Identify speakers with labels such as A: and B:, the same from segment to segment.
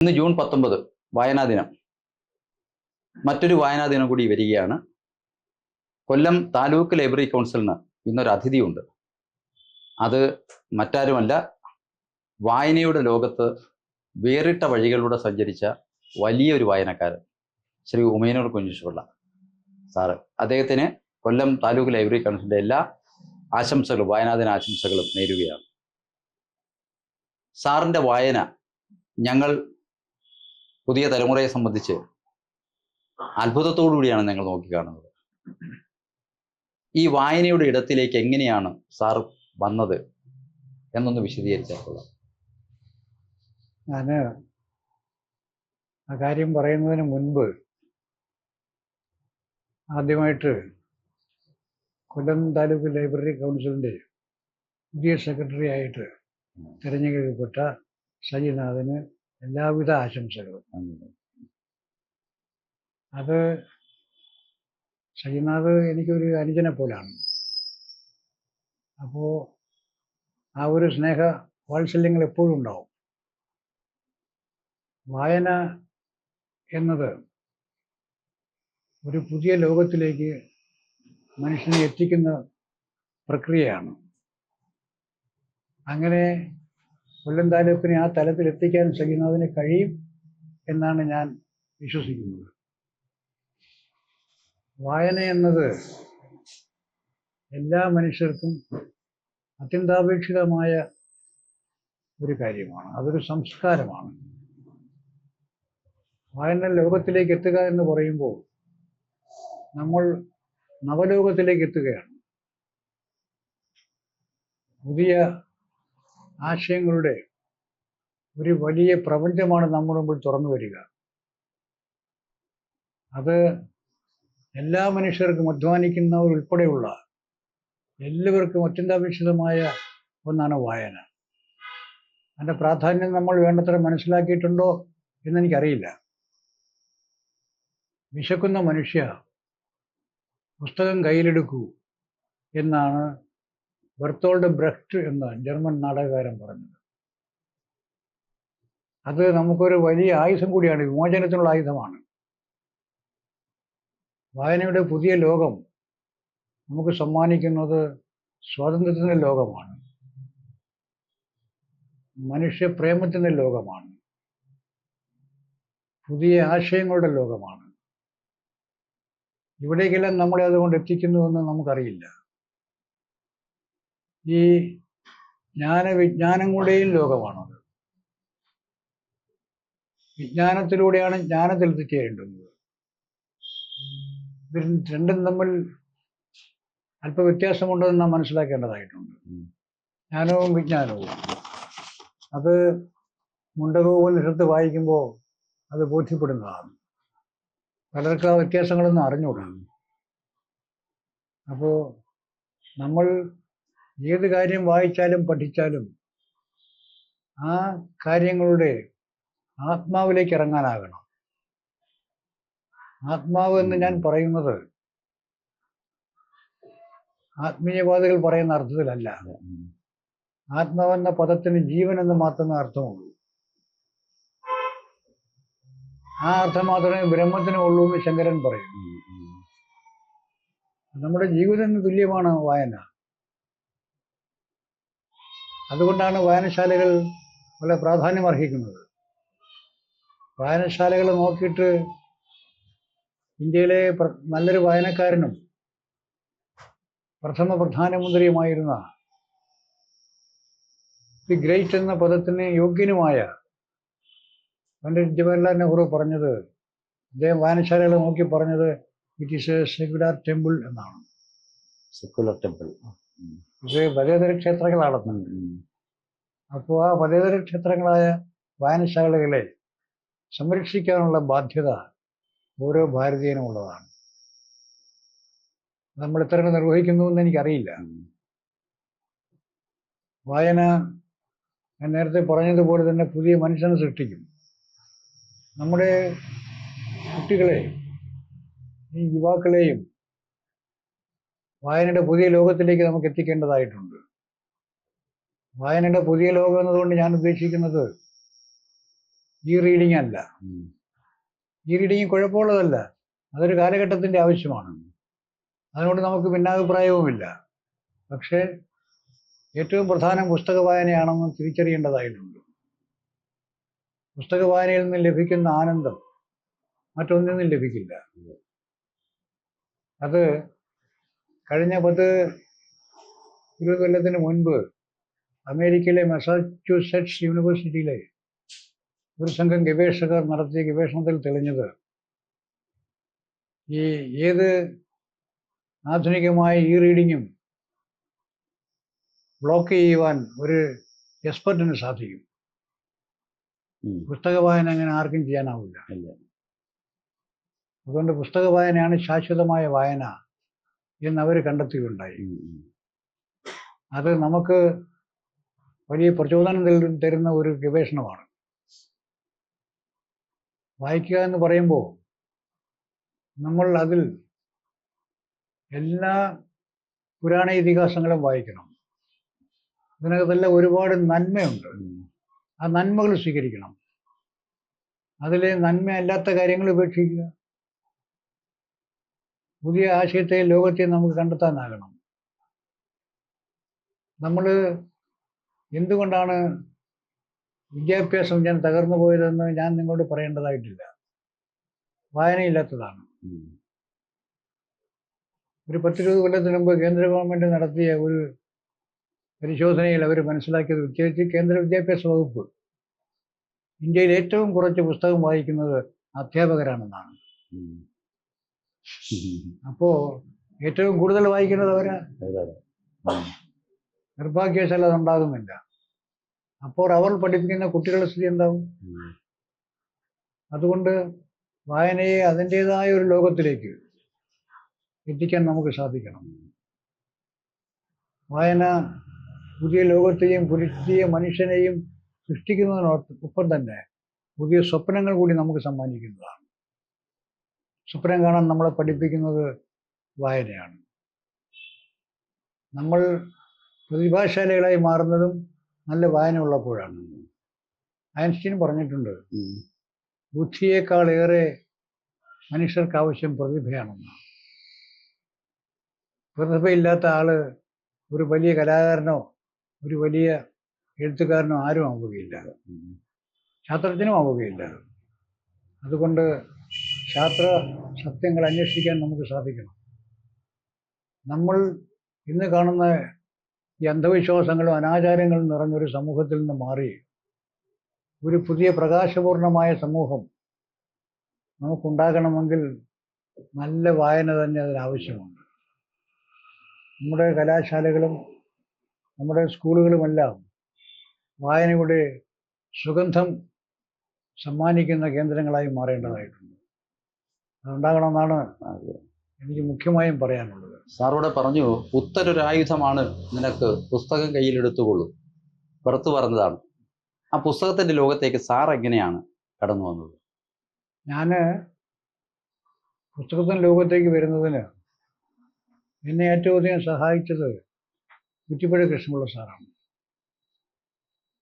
A: ഇന്ന് ജൂൺ 19 വായനാ ദിനം. മറ്റൊരു വായനാ ദിനം കൂടി വരികയാണ്. കൊല്ലം താലൂക്ക് ലൈബ്രറി കൗൺസിലിന് ഇന്നൊരു അതിഥിയുണ്ട്. അത് മറ്റാരുമല്ല, വായനയുടെ ലോകത്ത് വേറിട്ട വഴികളിലൂടെ സഞ്ചരിച്ച വലിയൊരു വായനക്കാരൻ ശ്രീ ഉമയനൂർ കുഞ്ഞിപ്പിള്ള സാറ്. അദ്ദേഹത്തിന് കൊല്ലം താലൂക്ക് ലൈബ്രറി കൗൺസിലിൻ്റെ എല്ലാ ആശംസകളും, വായനാ ദിന ആശംസകളും നേരുകയാണ്. സാറിൻ്റെ വായന ഞങ്ങൾ പുതിയ തലമുറയെ സംബന്ധിച്ച് അത്ഭുതത്തോടു കൂടിയാണ് ഞങ്ങൾ നോക്കിക്കാണുന്നത്. ഈ വായനയുടെ ഇടത്തിലേക്ക് എങ്ങനെയാണ് സാർ വന്നത് എന്നൊന്ന് വിശദീകരിച്ചാൽ.
B: ഞാൻ ആ കാര്യം പറയുന്നതിന് മുൻപ് ആദ്യമായിട്ട് കൊല്ലം താലൂക്ക് ലൈബ്രറി കൗൺസിലിൻ്റെ പുതിയ സെക്രട്ടറി ആയിട്ട് തിരഞ്ഞെടുക്കപ്പെട്ട സജിനാഥന് എല്ലാവിധ ആശംസകളും. അത് സജിനാഥ് എനിക്കൊരു അനുജനെ പോലാണ്. അപ്പോൾ ആ ഒരു സ്നേഹ വാത്സല്യങ്ങൾ എപ്പോഴും ഉണ്ടാവും. വായന എന്നത് ഒരു പുതിയ ലോകത്തിലേക്ക് മനുഷ്യനെ എത്തിക്കുന്ന പ്രക്രിയയാണ്. അങ്ങനെ കൊല്ലം താലൂക്കിനെ ആ തലത്തിൽ എത്തിക്കാൻ സജിനാഥിന് കഴിയും എന്നാണ് ഞാൻ വിശ്വസിക്കുന്നത്. വായന എന്നത് എല്ലാ മനുഷ്യർക്കും അത്യന്താപേക്ഷിതമായ ഒരു കാര്യമാണ്. അതൊരു സംസ്കാരമാണ്. വായന ലോകത്തിലേക്ക് എത്തുക എന്ന് പറയുമ്പോൾ നമ്മൾ നവലോകത്തിലേക്ക് എത്തുകയാണ്. പുതിയ ആശയങ്ങളുടെ ഒരു വലിയ പ്രപഞ്ചമാണ് നമ്മുടെ മുമ്പിൽ തുറന്നു വരിക. അത് എല്ലാ മനുഷ്യർക്കും, അധ്വാനിക്കുന്നവർ ഉൾപ്പെടെയുള്ള എല്ലാവർക്കും അത്യന്താപേക്ഷിതമായ ഒന്നാണ് വായന. അതിൻ്റെ പ്രാധാന്യം നമ്മൾ വേണ്ടത്ര മനസ്സിലാക്കിയിട്ടുണ്ടോ എന്നെനിക്കറിയില്ല. വിശക്കുന്ന മനുഷ്യ പുസ്തകം കയ്യിലെടുക്കൂ എന്നാണ് ബെർത്തോൾഡ് ബ്രെഖ്റ്റ് എന്ന ജർമ്മൻ നാടകകാരൻ പറഞ്ഞത്. അത് നമുക്കൊരു വലിയ ആയുധം കൂടിയാണ്, വിമോചനത്തിനുള്ള ആയുധമാണ്. വായനയുടെ പുതിയ ലോകം നമുക്ക് സമ്മാനിക്കുന്നത് സ്വാതന്ത്ര്യത്തിൻ്റെ ലോകമാണ്, മനുഷ്യപ്രേമത്തിൻ്റെ ലോകമാണ്, പുതിയ ആശയങ്ങളുടെ ലോകമാണ്. ഇവിടേക്കെല്ലാം നമ്മളെ അതുകൊണ്ട് എത്തിക്കുന്നുവെന്ന് നമുക്കറിയില്ല. ഈ വിജ്ഞാനങ്ങളുടെയും ലോകമാണത്. വിജ്ഞാനത്തിലൂടെയാണ് ജ്ഞാനത്തിൽ എത്തിച്ചേരേണ്ടുന്നത്. ഇത് രണ്ടും തമ്മിൽ അല്പ വ്യത്യാസമുണ്ടെന്ന് നാം മനസ്സിലാക്കേണ്ടതായിട്ടുണ്ട്. ജ്ഞാനവും വിജ്ഞാനവും അത് മുണ്ടകവും എടുത്ത് വായിക്കുമ്പോൾ അത് ബോധ്യപ്പെടുന്നതാണ്. പലർക്ക് ആ വ്യത്യാസങ്ങളൊന്നും അറിഞ്ഞുകൂടാ. അപ്പോൾ നമ്മൾ ഏത് കാര്യം വായിച്ചാലും പഠിച്ചാലും ആ കാര്യങ്ങളുടെ ആത്മാവിലേക്ക് ഇറങ്ങാനാകണം. ആത്മാവ് എന്ന് ഞാൻ പറയുന്നത് ആത്മീയവാദികൾ പറയുന്ന അർത്ഥത്തിലല്ല. ആത്മാവെന്ന പദത്തിന് ജീവൻ എന്ന് മാത്രമേ അർത്ഥമുള്ളൂ. ആ അർത്ഥം മാത്രമേ ബ്രഹ്മത്തിന് ഉള്ളൂ എന്ന് ശങ്കരൻ പറയും. നമ്മുടെ ജീവിതത്തിന് തുല്യമാണ് വായന. അതുകൊണ്ടാണ് വായനശാലകൾ വളരെ പ്രാധാന്യം അർഹിക്കുന്നത്. വായനശാലകൾ നോക്കിയിട്ട് ഇന്ത്യയിലെ നല്ലൊരു വായനക്കാരനും പ്രഥമ പ്രധാനമന്ത്രിയുമായിരുന്ന ദി ഗ്രേറ്റ് എന്ന പദത്തിന് യോഗ്യനുമായ പണ്ഡിറ്റ് ജവഹർലാൽ നെഹ്റു പറഞ്ഞത്, അദ്ദേഹം വായനശാലകളെ നോക്കി പറഞ്ഞത്, it is a secular temple എന്നാണ്.
A: Secular temple.
B: ഇത് പതേതര ക്ഷേത്രങ്ങളാണെന്നുണ്ട്. അപ്പോൾ ആ പതേതര ക്ഷേത്രങ്ങളായ വായനശാലകളെ സംരക്ഷിക്കാനുള്ള ബാധ്യത ഓരോ ഭാരതീയനും ഉള്ളതാണ്. നമ്മൾ എത്ര നിർവഹിക്കുന്നു എന്ന് എനിക്കറിയില്ല. വായന ഞാൻ നേരത്തെ പറഞ്ഞതുപോലെ തന്നെ പുതിയ മനുഷ്യനെ സൃഷ്ടിക്കും. നമ്മുടെ കുട്ടികളെ, ഈ യുവാക്കളെയും വായനയുടെ പുതിയ ലോകത്തിലേക്ക് നമുക്ക് എത്തിക്കേണ്ടതായിട്ടുണ്ട്. വായനയുടെ പുതിയ ലോകം എന്നതുകൊണ്ട് ഞാൻ ഉദ്ദേശിക്കുന്നത് ഈ റീഡിംഗ് അല്ല.
A: ഉം.
B: ഈ റീഡിംഗ് കുഴപ്പമുള്ളതല്ല, അതൊരു കാലഘട്ടത്തിൻ്റെ ആവശ്യമാണ്. അതിനോട് നമുക്ക് ഭിന്നാഭിപ്രായവുമില്ല. പക്ഷേ ഏറ്റവും പ്രധാനം പുസ്തക വായനയാണെന്ന് തിരിച്ചറിയേണ്ടതായിട്ടുണ്ട്. പുസ്തക വായനയിൽ നിന്ന് ലഭിക്കുന്ന ആനന്ദം മറ്റൊന്നിൽ നിന്നും ലഭിക്കില്ല. അത് കഴിഞ്ഞ 10-20 കൊല്ലത്തിന് മുൻപ് അമേരിക്കയിലെ മസാച്യൂസെറ്റ്സ് യൂണിവേഴ്സിറ്റിയിലെ ഒരു സംഘം ഗവേഷകർ നടത്തിയ ഗവേഷണത്തിൽ തെളിഞ്ഞത്, ഈ ഏത് ആധുനികമായ ഈ റീഡിങ്ങും ബ്ലോക്ക് ചെയ്യുവാൻ ഒരു എക്സ്പെർട്ടിന് സാധിക്കും.
A: ഉം.
B: പുസ്തക വായന അങ്ങനെ ആർക്കും ചെയ്യാനാവില്ല.
A: ഇല്ല.
B: അതുകൊണ്ട് പുസ്തക വായനയാണ് ശാശ്വതമായ വായന എന്നവർ കണ്ടെത്തുകയുണ്ടായി.
A: ഉം. ഉം.
B: അത് നമുക്ക് വലിയ പ്രചോദനം തരുന്ന ഒരു ഗവേഷണമാണ്. വായിക്കുക എന്ന് പറയുമ്പോൾ നമ്മൾ അതിൽ എല്ലാ പുരാണ ഇതിഹാസങ്ങളും വായിക്കണം. ഇതിനകത്തെല്ലാം ഒരുപാട് നന്മയുണ്ട്.
A: ഉം.
B: ആ നന്മകൾ സ്വീകരിക്കണം. അതിലെ നന്മയല്ലാത്ത കാര്യങ്ങൾ ഉപേക്ഷിക്കുക. പുതിയ ആശയത്തെ ലോകത്തെ നമുക്ക് കണ്ടെത്താനാകണം. നമ്മൾ എന്തുകൊണ്ടാണ് വിദ്യാഭ്യാസം ഞാൻ തകർന്നു പോയതെന്ന് ഞാൻ നിങ്ങളോട് പറയേണ്ടതായിട്ടില്ല. വായനയില്ലാത്തതാണ്.
A: ഉം.
B: ഒരു 10-20 കൊല്ലത്തിന് മുമ്പ് കേന്ദ്ര ഗവൺമെൻറ് നടത്തിയ ഒരു പരിശോധനയിൽ അവർ മനസ്സിലാക്കിയത്, പ്രത്യേകിച്ച് കേന്ദ്ര വിദ്യാഭ്യാസ വകുപ്പ്, ഇന്ത്യയിൽ ഏറ്റവും കുറച്ച് പുസ്തകം വായിക്കുന്നത് അധ്യാപകരാണെന്നാണ്.
A: ഉം.
B: അപ്പോൾ ഏറ്റവും കൂടുതൽ വായിക്കുന്നത് അവരാ.
A: അതെ. ഉം.
B: നിർഭാഗ്യവശാൽ അതുണ്ടാകുന്നില്ല. അപ്പോൾ അവർ പഠിപ്പിക്കുന്ന കുട്ടികളുടെ സ്ഥിതി എന്താവും?
A: ഉം.
B: അതുകൊണ്ട് വായനയെ അതിൻ്റെതായ ഒരു ലോകത്തിലേക്ക് എത്തിക്കാൻ നമുക്ക് സാധിക്കണം. വായന പുതിയ ലോകത്തെയും പുതിയ മനുഷ്യനെയും സൃഷ്ടിക്കുന്നതിനൊപ്പം തന്നെ പുതിയ സ്വപ്നങ്ങൾ കൂടി നമുക്ക് സമ്മാനിക്കുന്നതാണ്. സ്വപ്നം കാണാൻ നമ്മളെ പഠിപ്പിക്കുന്നത് വായനയാണ്. നമ്മൾ പ്രതിഭാശാലികളായി മാറുന്നതും നല്ല വായന ഉള്ളപ്പോഴാണ്. ഐൻസ്റ്റീൻ പറഞ്ഞിട്ടുണ്ട്,
A: ഉം.
B: ബുദ്ധിയേക്കാളേറെ മനുഷ്യർക്ക് ആവശ്യം പ്രതിഭയാണെന്ന്. പ്രതിഭയില്ലാത്ത ആള് ഒരു വലിയ കലാകാരനോ ഒരു വലിയ എഴുത്തുകാരനോ ആരും ആവുകയില്ല,
A: ഉം.
B: ശാസ്ത്രജ്ഞനും ആവുകയില്ല. അതുകൊണ്ട് ശാസ്ത്ര സത്യങ്ങൾ അന്വേഷിക്കാൻ നമുക്ക് സാധിക്കണം. നമ്മൾ ഇന്ന് കാണുന്ന ഈ അന്ധവിശ്വാസങ്ങളും അനാചാരങ്ങളും നിറഞ്ഞൊരു സമൂഹത്തിൽ നിന്ന് മാറി ഒരു പുതിയ പ്രകാശപൂർണമായ സമൂഹം നമുക്കുണ്ടാകണമെങ്കിൽ നല്ല വായന തന്നെ അതിനാവശ്യമുണ്ട്. നമ്മുടെ കലാശാലകളും നമ്മുടെ സ്കൂളുകളുമെല്ലാം വായനയുടെ സുഗന്ധം സമ്മാനിക്കുന്ന കേന്ദ്രങ്ങളായി മാറേണ്ടതായിട്ടുണ്ട്. അതുണ്ടാകണമെന്നാണ് എനിക്ക് മുഖ്യമായും പറയാനുള്ളത്.
A: സാറോടെ പറഞ്ഞു, പുത്തനൊരായുധമാണ് നിനക്ക്, പുസ്തകം കയ്യിലെടുത്തുകൊള്ളൂ, പുറത്തു പറഞ്ഞതാണ്. ആ പുസ്തകത്തിൻ്റെ ലോകത്തേക്ക് സാർ എങ്ങനെയാണ് കടന്നു വന്നത്?
B: ഞാൻ പുസ്തകത്തിൻ്റെ ലോകത്തേക്ക് വരുന്നതിന് എന്നെ ഏറ്റവും അധികം സഹായിച്ചത് കുറ്റിപ്പുഴ കൃഷ്ണപിള്ള സാറാണ്.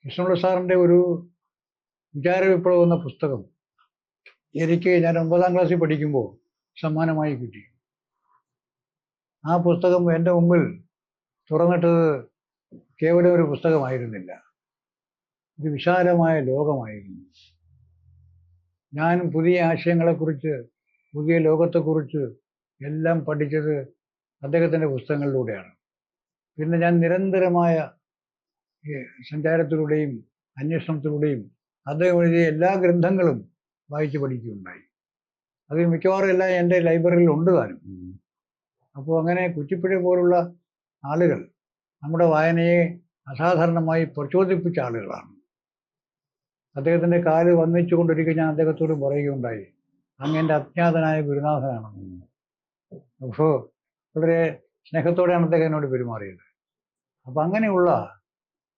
B: കൃഷ്ണപിള്ള സാറിൻ്റെ ഒരു വിചാര വിപ്ലവം എന്ന പുസ്തകം എനിക്ക് ഞാൻ 9ാം ക്ലാസ്സിൽ പഠിക്കുമ്പോൾ സമ്മാനമായി കിട്ടി. ആ പുസ്തകം എൻ്റെ മുമ്പിൽ തുറന്നിട്ടത് കേവലം ഒരു പുസ്തകമായിരുന്നില്ല, ഒരു വിശാലമായ ലോകമായിരുന്നു. ഞാൻ പുതിയ ആശയങ്ങളെക്കുറിച്ച്, പുതിയ ലോകത്തെക്കുറിച്ച് എല്ലാം പഠിച്ചത് അദ്ദേഹത്തിൻ്റെ പുസ്തകങ്ങളിലൂടെയാണ്. പിന്നെ ഞാൻ നിരന്തരമായ സഞ്ചാരത്തിലൂടെയും അന്വേഷണത്തിലൂടെയും അദ്ദേഹം എഴുതിയ എല്ലാ ഗ്രന്ഥങ്ങളും വായിച്ച് പഠിക്കുകയുണ്ടായി. അതിൽ മിക്കവാറും എല്ലാം എൻ്റെ ലൈബ്രറിയിൽ ഉണ്ട് താനും. അപ്പോൾ അങ്ങനെ കുറ്റിപ്പുഴ പോലുള്ള ആളുകൾ നമ്മുടെ വായനയെ അസാധാരണമായി പ്രചോദിപ്പിച്ച ആളുകളാണ്. അദ്ദേഹത്തിൻ്റെ കാല് വന്നിച്ചുകൊണ്ടൊരിക്കൽ ഞാൻ അദ്ദേഹത്തോട് പറയുകയുണ്ടായി, അങ്ങ് എൻ്റെ അജ്ഞാതനായ ഗുരുനാഥനാണെന്ന്. അപ്പോൾ വളരെ സ്നേഹത്തോടെയാണ് അദ്ദേഹം എന്നോട് പെരുമാറിയത്. അപ്പം അങ്ങനെയുള്ള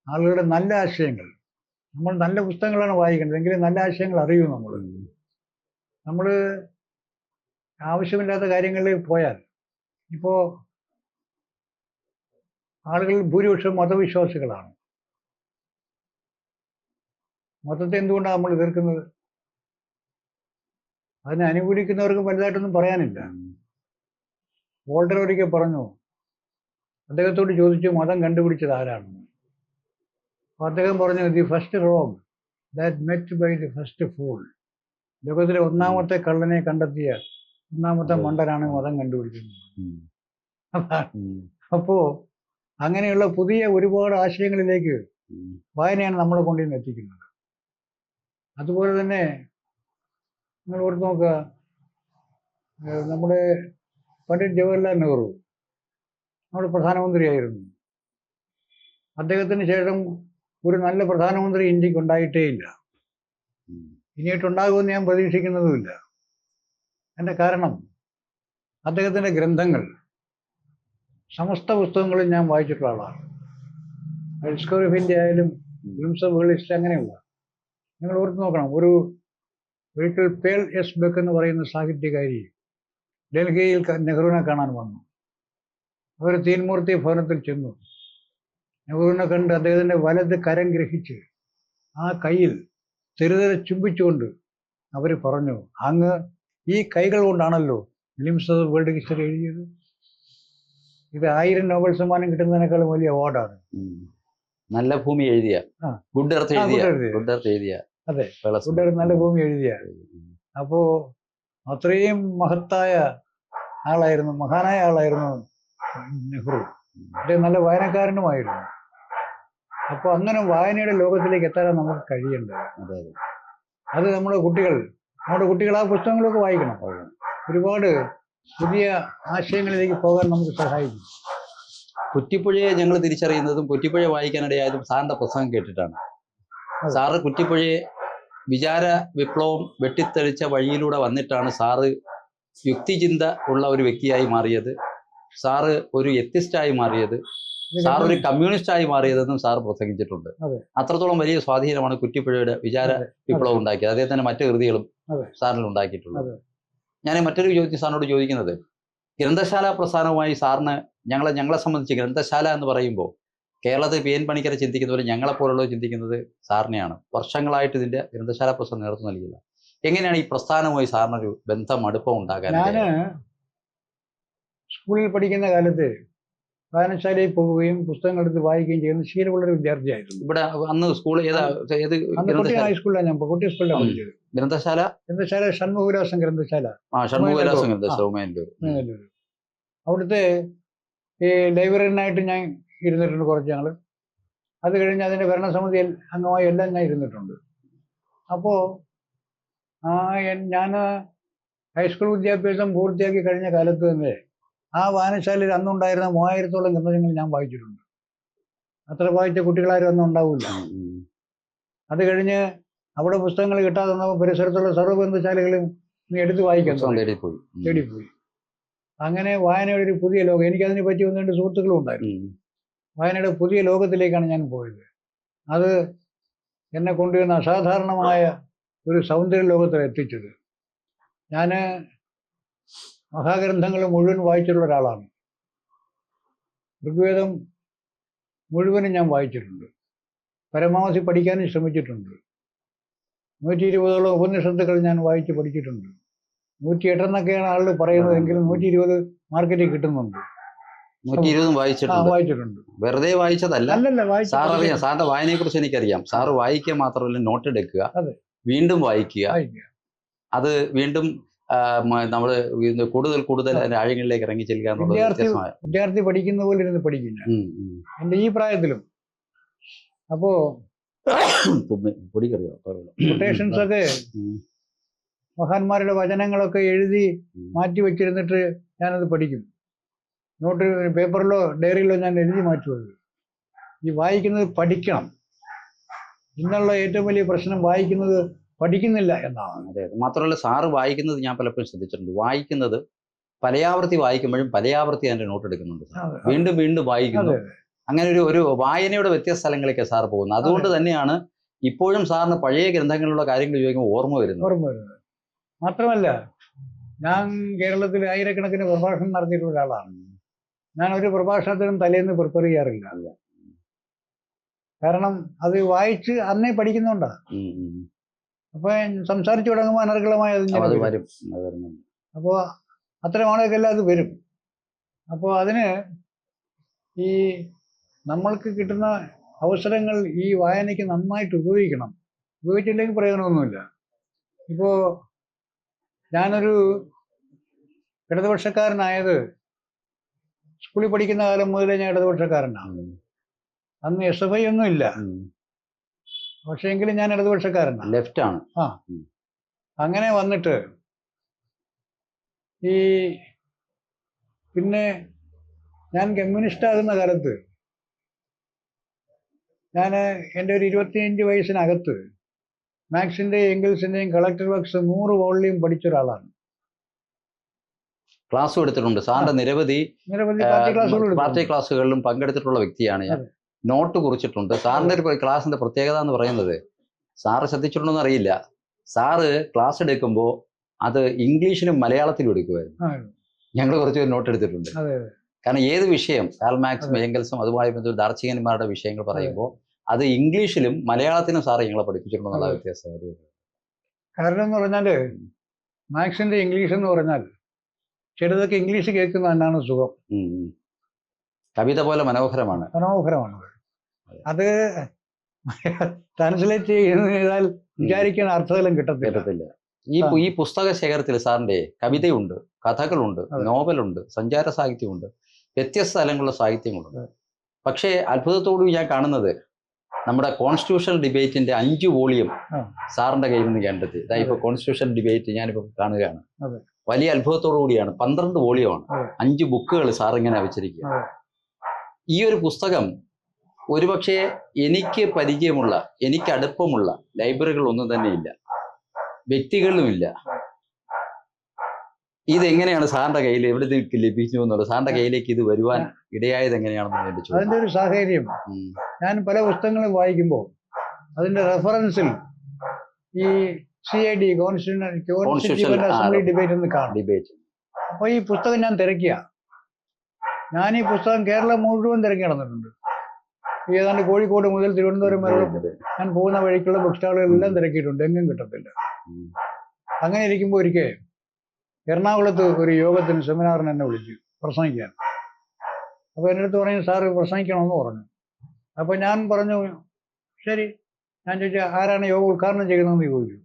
B: ആളുകളുടെ നല്ല ആശയങ്ങൾ, നമ്മൾ നല്ല പുസ്തകങ്ങളാണ് വായിക്കേണ്ടത്, എങ്കിലും നല്ല ആശയങ്ങൾ അറിയൂ. നമ്മൾ ആവശ്യമില്ലാത്ത കാര്യങ്ങളിൽ പോയാൽ, ഇപ്പോൾ ആളുകൾ ഭൂരിപക്ഷം മതവിശ്വാസികളാണ്. മൊത്തത്തെ എന്തുകൊണ്ടാണ് നമ്മൾ എതിർക്കുന്നത്? അതിനെ അനുകൂലിക്കുന്നവർക്ക് വലുതായിട്ടൊന്നും പറയാനില്ല. വോൾട്ടർ ഒരിക്കൽ പറഞ്ഞു, അദ്ദേഹത്തോട് ചോദിച്ചു മതം കണ്ടുപിടിച്ചത് ആരാണെന്ന്. അപ്പൊ അദ്ദേഹം പറഞ്ഞു, the first wrong that met by the first fool. ലോകത്തിലെ ഒന്നാമത്തെ കള്ളനെ കണ്ടെത്തിയ ഒന്നാമത്തെ മണ്ടനാണ് മതം കണ്ടുപിടിച്ചത്. അപ്പോ അങ്ങനെയുള്ള പുതിയ ഒരുപാട് ആശയങ്ങളിലേക്ക് വായനയാണ് നമ്മളെ കൊണ്ടുവന്ന് എത്തിക്കുന്നത്. അതുപോലെ തന്നെ നിങ്ങൾ ഓർത്ത് നോക്കുക, നമ്മുടെ പണ്ഡിറ്റ് ജവഹർലാൽ നെഹ്റു നമ്മുടെ പ്രധാനമന്ത്രിയായിരുന്നു. അദ്ദേഹത്തിന് ശേഷം ഒരു നല്ല പ്രധാനമന്ത്രി ഇന്ത്യക്ക് ഉണ്ടായിട്ടേ ഇല്ല. ഇനിയിട്ടുണ്ടാകുമെന്ന് ഞാൻ പ്രതീക്ഷിക്കുന്നതുമില്ല. എൻ്റെ കാരണം അദ്ദേഹത്തിൻ്റെ ഗ്രന്ഥങ്ങൾ, സമസ്ത പുസ്തകങ്ങളും ഞാൻ വായിച്ചിട്ടുള്ള ആളാണ്. ഡിസ്കവറി ഓഫ് ഇന്ത്യ ആയാലും ഗ്ലിംസ് ഓഫ് വേൾഡ് ഹിസ്റ്ററി അങ്ങനെയുള്ള. നിങ്ങൾ ഓർത്ത് നോക്കണം, ഒരിക്കൽ പേൾ എസ് ബെക്ക് എന്ന് പറയുന്ന സാഹിത്യകാരി ഡൽഹിയിൽ നെഹ്റുവിനെ കാണാൻ വന്നു. അവർ തീൻമൂർത്തി ഭവനത്തിൽ ചെന്നു. നെഹ്റുവിനെ കണ്ട് അദ്ദേഹത്തിൻ്റെ വലത് കരം ഗ്രഹിച്ച് ആ കയ്യിൽ തെരുതെരെ ചുംബിച്ചുകൊണ്ട് അവർ പറഞ്ഞു, അങ്ങ് ഈ കൈകൾ കൊണ്ടാണല്ലോ ഗ്ലിംസ് ഓഫ് വേൾഡ് ഹിസ്റ്ററി എഴുതിയത്. ഇത് 1000 നോബൽ സമ്മാനം കിട്ടുന്നതിനേക്കാളും വലിയ അവാർഡാണ്.
A: നല്ല ഭൂമി എഴുതിയ, ഗുഡ് എർത്ത് എഴുതിയ, അതെ, ഗുഡ് എർത്ത് നല്ല ഭൂമി എഴുതിയ. അപ്പോ അത്രയും മഹത്തായ ആളായിരുന്നു, മഹാനായ ആളായിരുന്നു നെഹ്റു. അദ്ദേഹം നല്ല വായനക്കാരനുമായിരുന്നു. അപ്പൊ അങ്ങനെ വായനയുടെ ലോകത്തിലേക്ക് എത്താൻ നമുക്ക് കഴിയേണ്ടത്. അത് നമ്മുടെ കുട്ടികൾ ആ പുസ്തകങ്ങളൊക്കെ വായിക്കണം. ഒരുപാട് പുതിയ ആശയങ്ങളിലേക്ക് പോകാൻ നമുക്ക് സഹായിക്കും. കുറ്റിപ്പുഴയെ ഞങ്ങൾ തിരിച്ചറിയുന്നതും കുറ്റിപ്പുഴ വായിക്കാനിടയായതും സാറിന്റെ പുസ്തകം കേട്ടിട്ടാണ്. സാറ് കുറ്റിപ്പുഴയെ വിചാര വിപ്ലവം വെട്ടിത്തെളിച്ച വഴിയിലൂടെ വന്നിട്ടാണ് സാറ് യുക്തിചിന്ത ഉള്ള ഒരു വ്യക്തിയായി മാറിയത്, സാറ് ഒരു എത്തിസ്റ്റായി മാറിയത്, സാർ ഒരു കമ്മ്യൂണിസ്റ്റായി മാറിയതെന്നും സാർ പ്രസംഗിച്ചിട്ടുണ്ട്. അത്രത്തോളം വലിയ സ്വാധീനമാണ് കുറ്റിപ്പുഴയുടെ വിചാര വിപ്ലവം ഉണ്ടാക്കിയത്. അദ്ദേഹത്തിന്റെ മറ്റു കൃതികളും സാറിൽ ഉണ്ടാക്കിയിട്ടുള്ളത്. ഞാൻ മറ്റൊരു സാറിനോട് ചോദിക്കുന്നത്, ഗ്രന്ഥശാല പ്രസ്ഥാനവുമായി സാറിന് ഞങ്ങളെ സംബന്ധിച്ച് ഗ്രന്ഥശാല എന്ന് പറയുമ്പോൾ കേരളത്തിൽ പി എൻ പണിക്കരെ ചിന്തിക്കുന്ന പോലെ ഞങ്ങളെപ്പോലുള്ളവർ ചിന്തിക്കുന്നത് സാറിനെയാണ്. വർഷങ്ങളായിട്ട് ഇതിന്റെ ഗ്രന്ഥശാല പ്രസ്ഥാനം നേതൃത്വം നൽകില്ല. എങ്ങനെയാണ് ഈ പ്രസ്ഥാനവുമായി സാറിനൊരു ബന്ധം, അടുപ്പം ഉണ്ടാകാൻ?
B: ഞാൻ സ്കൂളിൽ പഠിക്കുന്ന കാലത്ത് വായനശാലയിൽ പോവുകയും പുസ്തകങ്ങൾ എടുത്ത് വായിക്കുകയും ചെയ്യുന്ന ശീലമുള്ളൊരു വിദ്യാർത്ഥിയായിരുന്നു.
A: ഇവിടെ അന്ന് സ്കൂൾ
B: ഹൈസ്കൂളിലാണ് ഞാൻ കുട്ടി സ്കൂളിലാണ് പഠിച്ചത്.
A: ഗ്രന്ഥശാല
B: ഷൺമുഖവിലാസം ഗ്രന്ഥശാല. അവിടുത്തെ ഈ ലൈബ്രറിയനായിട്ട് ഞാൻ ഇരുന്നിട്ടുണ്ട് കുറച്ച് നാൾ. അത് കഴിഞ്ഞ് അതിൻ്റെ ഭരണസമിതി അംഗമായി എല്ലാം ഞാൻ ഇരുന്നിട്ടുണ്ട്. അപ്പോൾ ഞാൻ ഹൈസ്കൂൾ വിദ്യാഭ്യാസം പൂർത്തിയാക്കി കഴിഞ്ഞ കാലത്ത് തന്നെ ആ വായനശാലയിൽ അന്നുണ്ടായിരുന്ന 3000-ഓളം ഗ്രന്ഥങ്ങൾ ഞാൻ വായിച്ചിട്ടുണ്ട്. അത്ര വായിച്ച കുട്ടികളാരും അന്നും ഉണ്ടാവില്ല. അത് കഴിഞ്ഞ് അവിടെ പുസ്തകങ്ങൾ കിട്ടാതെ വന്നപ്പോൾ പരിസരത്തുള്ള സർവ്വ ഗ്രന്ഥശാലകളും എടുത്ത് വായിക്കാൻ തേടിപ്പോയി. അങ്ങനെ വായനയുടെ ഒരു പുതിയ ലോകം, എനിക്കതിനെ പറ്റി 1-2 സുഹൃത്തുക്കളും ഉണ്ടായിരുന്നു. വായനയുടെ പുതിയ ലോകത്തിലേക്കാണ് ഞാൻ പോയത്. അത് എന്നെ കൊണ്ടുവന്ന അസാധാരണമായ ഒരു സൗന്ദര്യ ലോകത്തിൽ എത്തിച്ചത്. ഞാൻ മഹാഗ്രന്ഥങ്ങൾ മുഴുവൻ വായിച്ചിട്ടുള്ള ഒരാളാണ്. ഋഗ്വേദം മുഴുവനും ഞാൻ വായിച്ചിട്ടുണ്ട്. പരമാവധി പഠിക്കാനും ശ്രമിച്ചിട്ടുണ്ട്. 120ഓളം ഉപനിഷത്തുക്കൾ ഞാൻ വായിച്ച് പഠിച്ചിട്ടുണ്ട്. 108 എന്നൊക്കെയാണ് ആളുകൾ പറയുന്നതെങ്കിലും 120 മാർക്കറ്റിൽ കിട്ടുന്നുണ്ട്.
A: 120 വായിച്ചിട്ടുണ്ട്. വെറുതെ വായിച്ചതല്ല. സാറിന്റെ വായനയെ കുറിച്ച് എനിക്കറിയാം. സാറ് വായിക്കുക മാത്രമല്ല, നോട്ട് എടുക്കുക, വീണ്ടും വായിക്കുക, അത് വീണ്ടും നമ്മൾ കൂടുതൽ അതിന്റെ ആഴങ്ങളിലേക്ക് ഇറങ്ങി ചെല്ലുക എന്നുള്ളത്.
B: വിദ്യാർത്ഥി പഠിക്കുന്ന പോലെ ഇരുന്ന് പഠിക്കില്ല എൻ്റെ ഈ പ്രായത്തിലും. അപ്പോ കൊട്ടേഷൻസ് ഒക്കെ മഹാന്മാരുടെ വചനങ്ങളൊക്കെ എഴുതി മാറ്റി വെച്ചിരുന്നിട്ട് ഞാനത് പഠിക്കും. നോട്ട് പേപ്പറിലോ ഡയറിയിലോ ഞാൻ എഴുതി മാറ്റുന്നത്. ഈ വായിക്കുന്നത് പഠിക്കണം. ഇന്നുള്ള ഏറ്റവും വലിയ പ്രശ്നം വായിക്കുന്നത് പഠിക്കുന്നില്ല എന്നാണ്.
A: അതെ, മാത്രമല്ല സാറ് വായിക്കുന്നത് ഞാൻ പലപ്പോഴും ശ്രദ്ധിച്ചിട്ടുണ്ട്. വായിക്കുന്നത് പലയാവർത്തി വായിക്കുമ്പോഴും പലയാവർത്തി അതിന്റെ നോട്ട് എടുക്കുന്നുണ്ട്. വീണ്ടും വീണ്ടും വായിക്കുന്നു. അങ്ങനെ ഒരു വായനയുടെ വ്യത്യസ്ത സ്ഥലങ്ങളിലേക്ക് സാർ പോകുന്നത്. അതുകൊണ്ട് തന്നെയാണ് ഇപ്പോഴും സാറിന് പഴയ ഗ്രന്ഥങ്ങളിലുള്ള കാര്യങ്ങൾ ചോദിക്കുമ്പോൾ ഓർമ്മ വരുന്നത്.
B: മാത്രമല്ല, ഞാൻ കേരളത്തിൽ ആയിരക്കണക്കിന് പ്രഭാഷണം നടത്തിയിട്ടുള്ള ഒരാളാണ്. ഞാൻ ഒരു പ്രഭാഷണത്തിനും തലേന്ന് പ്രിപ്പയർ ചെയ്യാറില്ല. കാരണം അത് വായിച്ച് അന്നേ പഠിക്കുന്നുണ്ടാ. അപ്പൊ സംസാരിച്ചു തുടങ്ങുമ്പോൾ അനർഗളമായി
A: അത്
B: അത്
A: വരും, അത് വരുന്നുണ്ട്.
B: അപ്പോൾ അത്തരം ആളുകൾക്കെല്ലാം അത് വരും. അപ്പോൾ അതിന് ഈ നമ്മൾക്ക് കിട്ടുന്ന അവസരങ്ങൾ ഈ വായനയ്ക്ക് നന്നായിട്ട് ഉപയോഗിക്കണം. ഉപയോഗിച്ചില്ലെങ്കിൽ പ്രയോജനമൊന്നുമില്ല. ഇപ്പോൾ ഞാനൊരു ഇടതുപക്ഷക്കാരനായത് സ്കൂളിൽ പഠിക്കുന്ന കാലം മുതലേ ഞാൻ ഇടതുപക്ഷക്കാരനാണ്. അന്ന് SFI ഒന്നും ഇല്ല, പക്ഷേ എങ്കിലും ഞാൻ ഇടതുപക്ഷക്കാരനാണ്,
A: ലെഫ്റ്റ് ആണ്.
B: ആ അങ്ങനെ വന്നിട്ട് ഈ പിന്നെ ഞാൻ കമ്മ്യൂണിസ്റ്റ് ആകുന്ന കാലത്ത് ഞാൻ എൻ്റെ ഒരു 25 വയസ്സിനകത്ത് മാക്സിൻ്റെയും എംഗൽസിൻ്റെയും കളക്ടർ വർക്ക്സ് 100 വോളിയം പഠിച്ച ഒരാളാണ്.
A: ക്ലാസ്സും എടുത്തിട്ടുണ്ട് സാറിന്റെ നിരവധി പാർട്ടി ക്ലാസ്സുകളിലും പങ്കെടുത്തിട്ടുള്ള വ്യക്തിയാണ് ഞാൻ. നോട്ട് കുറിച്ചിട്ടുണ്ട്. സാറിന്റെ ഒരു ക്ലാസിന്റെ പ്രത്യേകത എന്ന് പറയുന്നത്, സാറ് ശ്രദ്ധിച്ചിട്ടുണ്ടോന്ന് അറിയില്ല, സാറ് ക്ലാസ് എടുക്കുമ്പോൾ അത് ഇംഗ്ലീഷിലും മലയാളത്തിലും എടുക്കുമായിരുന്നു. ഞങ്ങൾ കുറച്ച് നോട്ട് എടുത്തിട്ടുണ്ട്. കാരണം ഏത് വിഷയം കാൾ മാർക്സും എംഗൽസും അതുമായി ബന്ധപ്പെട്ട ദാർശനികന്മാരുടെ വിഷയങ്ങൾ പറയുമ്പോൾ അത് ഇംഗ്ലീഷിലും മലയാളത്തിലും സാറ് ഞങ്ങളെ പഠിപ്പിച്ചിട്ടുണ്ടെന്നുള്ള വ്യത്യാസം.
B: കാരണം എന്ന് പറഞ്ഞാല് മാത്സിന്റെ ഇംഗ്ലീഷ് എന്ന് പറഞ്ഞാൽ ചിലതൊക്കെ ഇംഗ്ലീഷ് കേൾക്കുന്ന തന്നെയാണ് സുഖം.
A: കവിത പോലെ മനോഹരമാണ്.
B: അത് ട്രാൻസ്ലേറ്റ് ചെയ്താൽ വിചാരിക്കുന്ന അർത്ഥമെല്ലാം കിട്ടത്തില്ല.
A: ഈ പുസ്തക ശേഖരത്തിൽ സാറിന്റെ കവിതയുണ്ട്, കഥകളുണ്ട്, നോവലുണ്ട്, സഞ്ചാര സാഹിത്യമുണ്ട്, വ്യത്യസ്ത തലങ്ങളുള്ള സാഹിത്യങ്ങളുണ്ട്. പക്ഷേ അത്ഭുതത്തോടു ഞാൻ കാണുന്നത് നമ്മുടെ കോൺസ്റ്റിറ്റ്യൂഷണൽ ഡിബേറ്റിന്റെ 5 വോളിയം സാറിന്റെ കയ്യിൽ നിന്ന് കണ്ടെത്തി. ഇതായിപ്പോ കോൺസ്റ്റിറ്റ്യൂഷൻ ഡിബേറ്റ് ഞാനിപ്പോ കാണുകയാണ്. വലിയ അത്ഭുതത്തോടു കൂടിയാണ്. 12 വോളിയമാണ്, 5 ബുക്കുകൾ സാർ ഇങ്ങനെ വെച്ചിരിക്കുക. ഈ ഒരു പുസ്തകം ഒരുപക്ഷെ എനിക്ക് പരിചയമുള്ള, എനിക്ക് അടുപ്പമുള്ള ലൈബ്രറികളൊന്നും തന്നെ ഇല്ല, വ്യക്തികളിലുമില്ല. ഇതെങ്ങനെയാണ് സാറിന്റെ കയ്യിൽ എവിടെ ലഭിച്ചു എന്നുള്ളത്, സാറിന്റെ കയ്യിലേക്ക് ഇത് വരുവാൻ ഇടയായത് എങ്ങനെയാണെന്ന് വേണ്ടി ചോദിച്ചു.
B: അതിന്റെ ഒരു സാഹചര്യം, ഞാൻ പല പുസ്തകങ്ങളും വായിക്കുമ്പോൾ അതിന്റെ റെഫറൻസിൽ ഈ CID കോൺസ്റ്റിറ്റ്യൂഷൻ അസംബ്ലി ഡിബേറ്റ് എന്ന് കാണും. അപ്പൊ ഈ പുസ്തകം ഞാൻ തിരക്കിയ, ഞാൻ ഈ പുസ്തകം കേരളം മുഴുവൻ തിരക്കി നടന്നിട്ടുണ്ട്. ഏതാണ്ട് കോഴിക്കോട് മുതൽ തിരുവനന്തപുരം വരെ ഞാൻ പോകുന്ന വഴിക്കുള്ള ബുക്ക് സ്റ്റാളുകളെല്ലാം തിരക്കിയിട്ടുണ്ട്, എങ്ങും കിട്ടത്തില്ല. അങ്ങനെ ഇരിക്കുമ്പോൾ ഒരിക്കൽ എറണാകുളത്ത് ഒരു യോഗത്തിന് സെമിനാറിന് എന്നെ വിളിച്ചു പ്രസംഗിക്കാൻ. അപ്പോൾ എൻ്റെ അടുത്ത് പറഞ്ഞു, സാറ് പ്രസംഗിക്കണമെന്ന് പറഞ്ഞു. അപ്പോൾ ഞാൻ പറഞ്ഞു ശരി. ഞാൻ ചോദിച്ചാൽ ആരാണ് യോഗ ഉദ്ഘാടനം ചെയ്യുന്നതെന്ന് ചോദിച്ചു.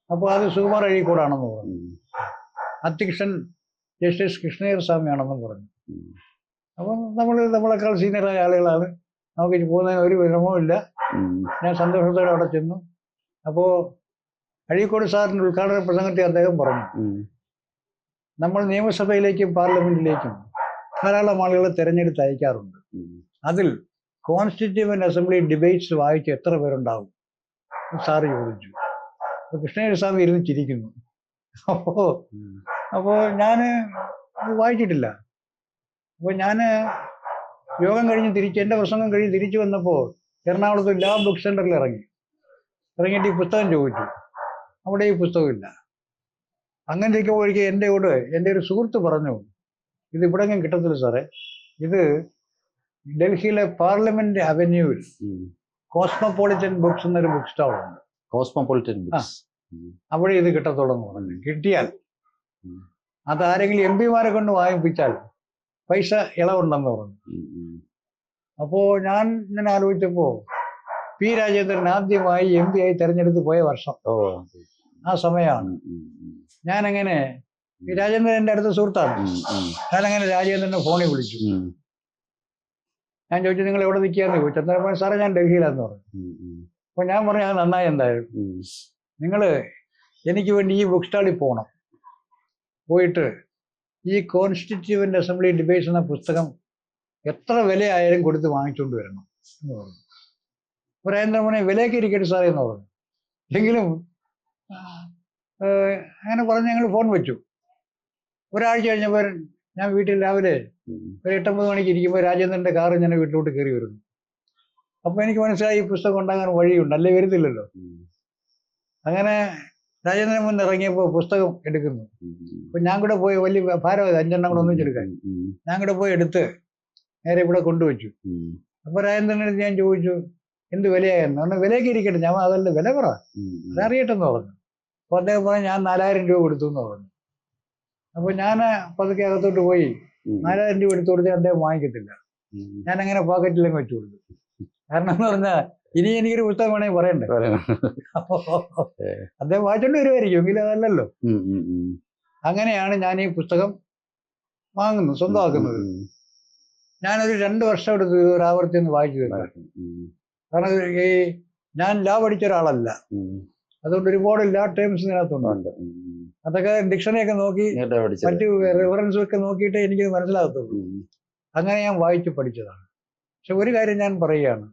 B: അപ്പോൾ അത് സുകുമാർ അഴീക്കോടാണെന്ന് പറഞ്ഞു. അധ്യക്ഷൻ ജസ്റ്റിസ് കൃഷ്ണയ്യർ സ്വാമിയാണെന്നും പറഞ്ഞു. അപ്പം നമ്മളെക്കാൾ സീനിയറായ ആളുകളാണ്, നമുക്ക് പോകുന്നതിന് ഒരു വിഷമവുമില്ല. ഞാൻ സന്തോഷത്തോടെ അവിടെ ചെന്നു. അപ്പോൾ അഴീക്കോട് സാറിൻ്റെ ഉദ്ഘാടന പ്രസംഗത്തിൽ അദ്ദേഹം പറഞ്ഞു, നമ്മൾ നിയമസഭയിലേക്കും പാർലമെന്റിലേക്കും ധാരാളം ആളുകളെ തിരഞ്ഞെടുത്ത് അയക്കാറുണ്ട്. അതിൽ കോൺസ്റ്റിറ്റ്യൂവന്റ് അസംബ്ലി ഡിബേറ്റ്സ് വായിച്ച് എത്ര പേരുണ്ടാവും സാറ് ചോദിച്ചു. അപ്പോൾ കൃഷ്ണയ്യർ സ്വാമി ഇരുന്ന് ചിരിക്കുന്നു. അപ്പോൾ ഞാൻ അത് വായിച്ചിട്ടില്ല. അപ്പോൾ ഞാൻ യോഗം കഴിഞ്ഞ് എൻ്റെ പ്രസംഗം കഴിഞ്ഞ് തിരിച്ചു വന്നപ്പോൾ എറണാകുളത്ത് ലാ ബുക്ക് സെന്ററിൽ ഇറങ്ങിയിട്ട് ഈ പുസ്തകം ചോദിച്ചു. അവിടെ ഈ പുസ്തകമില്ല. അങ്ങനെ ഇരിക്കുമ്പോഴേക്കും എൻ്റെ ഒരു സുഹൃത്ത് പറഞ്ഞു, ഇത് ഇവിടെങ്ങും കിട്ടത്തില്ല സാറേ, ഇത് ഡൽഹിയിലെ പാർലമെന്റ് അവന്യൂവിൽ കോസ്മോപൊളിറ്റൻ ബുക്സ് എന്നൊരു ബുക്ക് സ്റ്റാളുണ്ട്.
A: കോസ്മോപൊളിറ്റൻ ബുക്സ്,
B: അവിടെ ഇത് കിട്ടത്തുള്ളൂ എന്ന് പറഞ്ഞു. കിട്ടിയാൽ അതാരെങ്കിലും MP-മാരെ കൊണ്ട് വാങ്ങിപ്പിച്ചാൽ പൈസ ഇളവുണ്ടെന്ന് പറഞ്ഞു. അപ്പോൾ ഞാൻ ഇങ്ങനെ ആലോചിച്ചപ്പോൾ P. രാജേന്ദ്രൻ ആദ്യമായി MP ആയി തെരഞ്ഞെടുത്ത് പോയ വർഷം, ആ സമയമാണ്. ഞാനങ്ങനെ, രാജേന്ദ്രൻ എൻ്റെ അടുത്ത സുഹൃത്താണ്, ഞാനങ്ങനെ രാജേന്ദ്രനെ ഫോണിൽ വിളിച്ചു. ഞാൻ ചോദിച്ചു, നിങ്ങൾ എവിടെ നിൽക്കുകയെന്ന് ചോദിച്ചു. അന്നേരം സാറേ ഞാൻ ഡൽഹിയിലാന്ന് പറഞ്ഞു. അപ്പോൾ ഞാൻ പറഞ്ഞു, അത് നന്നായി, എന്തായാലും നിങ്ങൾ എനിക്ക് വേണ്ടി ഈ ബുക്ക് സ്റ്റാളിൽ പോകണം, പോയിട്ട് ഈ കോൺസ്റ്റിറ്റ്യൂവന്റ് അസംബ്ലി ഡിബേറ്റ്സ് എന്ന പുസ്തകം എത്ര വിലയായാലും കൊടുത്ത് വാങ്ങിച്ചുകൊണ്ട് വരണം എന്ന് പറഞ്ഞു. രാജേന്ദ്രൻ വിലയൊക്കെ ഇരിക്കട്ടെ സാറേ എന്ന് പറഞ്ഞു. എങ്കിലും അങ്ങനെ പറഞ്ഞ് ഞങ്ങൾ ഫോൺ വെച്ചു. ഒരാഴ്ച കഴിഞ്ഞപ്പോൾ ഞാൻ വീട്ടിൽ രാവിലെ ഒരു 8-9 മണിക്ക് ഇരിക്കുമ്പോൾ രാജേന്ദ്രൻ്റെ കാറ് ഞാൻ വീട്ടിലോട്ട് കയറി വരുന്നു. അപ്പോൾ എനിക്ക് മനസ്സിലായി ഈ പുസ്തകം ഉണ്ടാകാൻ വഴിയുണ്ട്, അല്ലേ വരുന്നില്ലല്ലോ. അങ്ങനെ രാജേന്ദ്രൻ മുന്നിൽ ഇറങ്ങിയപ്പോൾ പുസ്തകം എടുക്കുന്നു. അപ്പം ഞാൻ കൂടെ പോയി, വലിയ ഭാരം 5 എണ്ണം കൂടെ ഒന്നിച്ചെടുക്കാൻ, ഞാൻ കൂടെ പോയി എടുത്ത് നേരെ ഇവിടെ കൊണ്ടുവച്ചു. അപ്പൊ രാജേന്ദ്രൻ്റെ അടുത്ത് ഞാൻ ചോദിച്ചു എന്ത് വിലയായിരുന്നു പറഞ്ഞു വിലയൊക്കെ ഇരിക്കട്ടെ. ഞാൻ അതല്ല വില പറ അതറിയട്ടെന്ന് പറഞ്ഞു. അപ്പൊ അദ്ദേഹം പറഞ്ഞു ഞാൻ 4000 രൂപ കൊടുത്തു എന്ന് പറഞ്ഞു. അപ്പൊ ഞാൻ പതുക്കെ അകത്തോട്ട് പോയി 4000 രൂപ എടുത്തു കൊടുത്ത് അദ്ദേഹം വാങ്ങിക്കത്തില്ല. ഞാൻ അങ്ങനെ പോക്കറ്റിലേക്ക് വെച്ചു കൊടുത്തു. കാരണം എന്ന് പറഞ്ഞാൽ ഇനി എനിക്കൊരു പുസ്തകം വേണമെങ്കിൽ പറയണ്ടേ. അപ്പൊ അദ്ദേഹം വായിച്ചോണ്ട് വരുമായിരിക്കും, എങ്കിലും അതല്ലല്ലോ. അങ്ങനെയാണ് ഞാൻ ഈ പുസ്തകം വാങ്ങുന്നത്, സ്വന്തമാക്കുന്നത്. ഞാനൊരു 2 വർഷം എടുത്ത് ഒരു ആവർത്തി ഒന്ന് വായിച്ചു തീർക്കും. കാരണം ഈ ഞാൻ ലാ പഠിച്ച ഒരാളല്ല, അതുകൊണ്ട് ഒരുപാട് ലാ ടേംസ് ഇതിനകത്തുണ്ട്. അതൊക്കെ ഡിക്ഷണറി ഒക്കെ നോക്കി മറ്റു റെഫറൻസും ഒക്കെ നോക്കിയിട്ട് എനിക്കത് മനസ്സിലാകത്തുള്ളൂ. അങ്ങനെ ഞാൻ വായിച്ച് പഠിച്ചതാണ്. പക്ഷെ ഒരു കാര്യം ഞാൻ പറയുകയാണ്,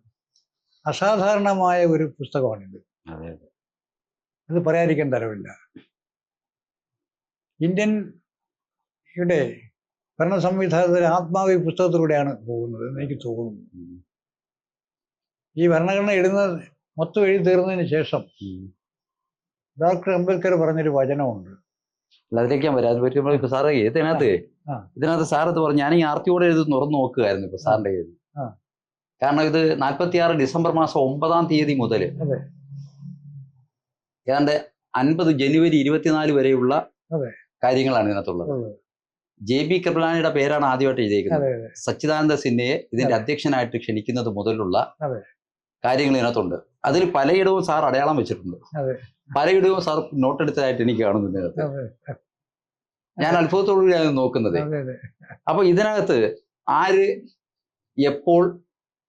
B: അസാധാരണമായ ഒരു പുസ്തകമാണിത്. അത് പറയാതിരിക്കാൻ തരവില്ല. ഇന്ത്യൻ ഭരണ സംവിധാനത്തിലെ ആത്മാവ് ഈ പുസ്തകത്തിലൂടെയാണ് പോകുന്നത് എന്ന് എനിക്ക് തോന്നുന്നു. ഈ ഭരണഘടന എഴുതുന്നത് മൊത്തം എഴുതി തീർന്നതിന് ശേഷം ഡോക്ടർ അംബേദ്കർ പറഞ്ഞൊരു വചനമുണ്ട്.
A: അതിലേക്ക് ഞാൻ വരാം. ഇപ്പൊ സാറേ ഇതിനകത്ത് സാറത് പറഞ്ഞു, ഞാൻ ഈ ആർത്തിയോടെ എഴുതി തുറന്നു നോക്കുകയായിരുന്നു ഇപ്പൊ സാറിന്റെ എഴുതി. കാരണം ഇത് 46 ഡിസംബർ മാസം 9-ാം തീയതി മുതൽ ഏതാണ്ട് 50 ജനുവരി 24 വരെയുള്ള കാര്യങ്ങളാണ് ഇതിനകത്തുള്ളത്. JB കൃപലാനിയുടെ പേരാണ് ആദ്യമായിട്ട് എഴുതിയിരിക്കുന്നത്. സച്ചിദാനന്ദ സിൻഹയെ ഇതിന്റെ അധ്യക്ഷനായിട്ട് ക്ഷണിക്കുന്നത് മുതലുള്ള കാര്യങ്ങൾ ഇതിനകത്തുണ്ട്. അതിൽ പലയിടവും സാർ അടയാളം വെച്ചിട്ടുണ്ട്, പലയിടവും സാർ നോട്ടെടുത്തതായിട്ട് എനിക്ക് കാണുന്നുണ്ട്. ഞാൻ അത്ഭുതത്തോടുകൂടിയാണ് നോക്കുന്നത്. അപ്പൊ ഇതിനകത്ത് ആര് എപ്പോൾ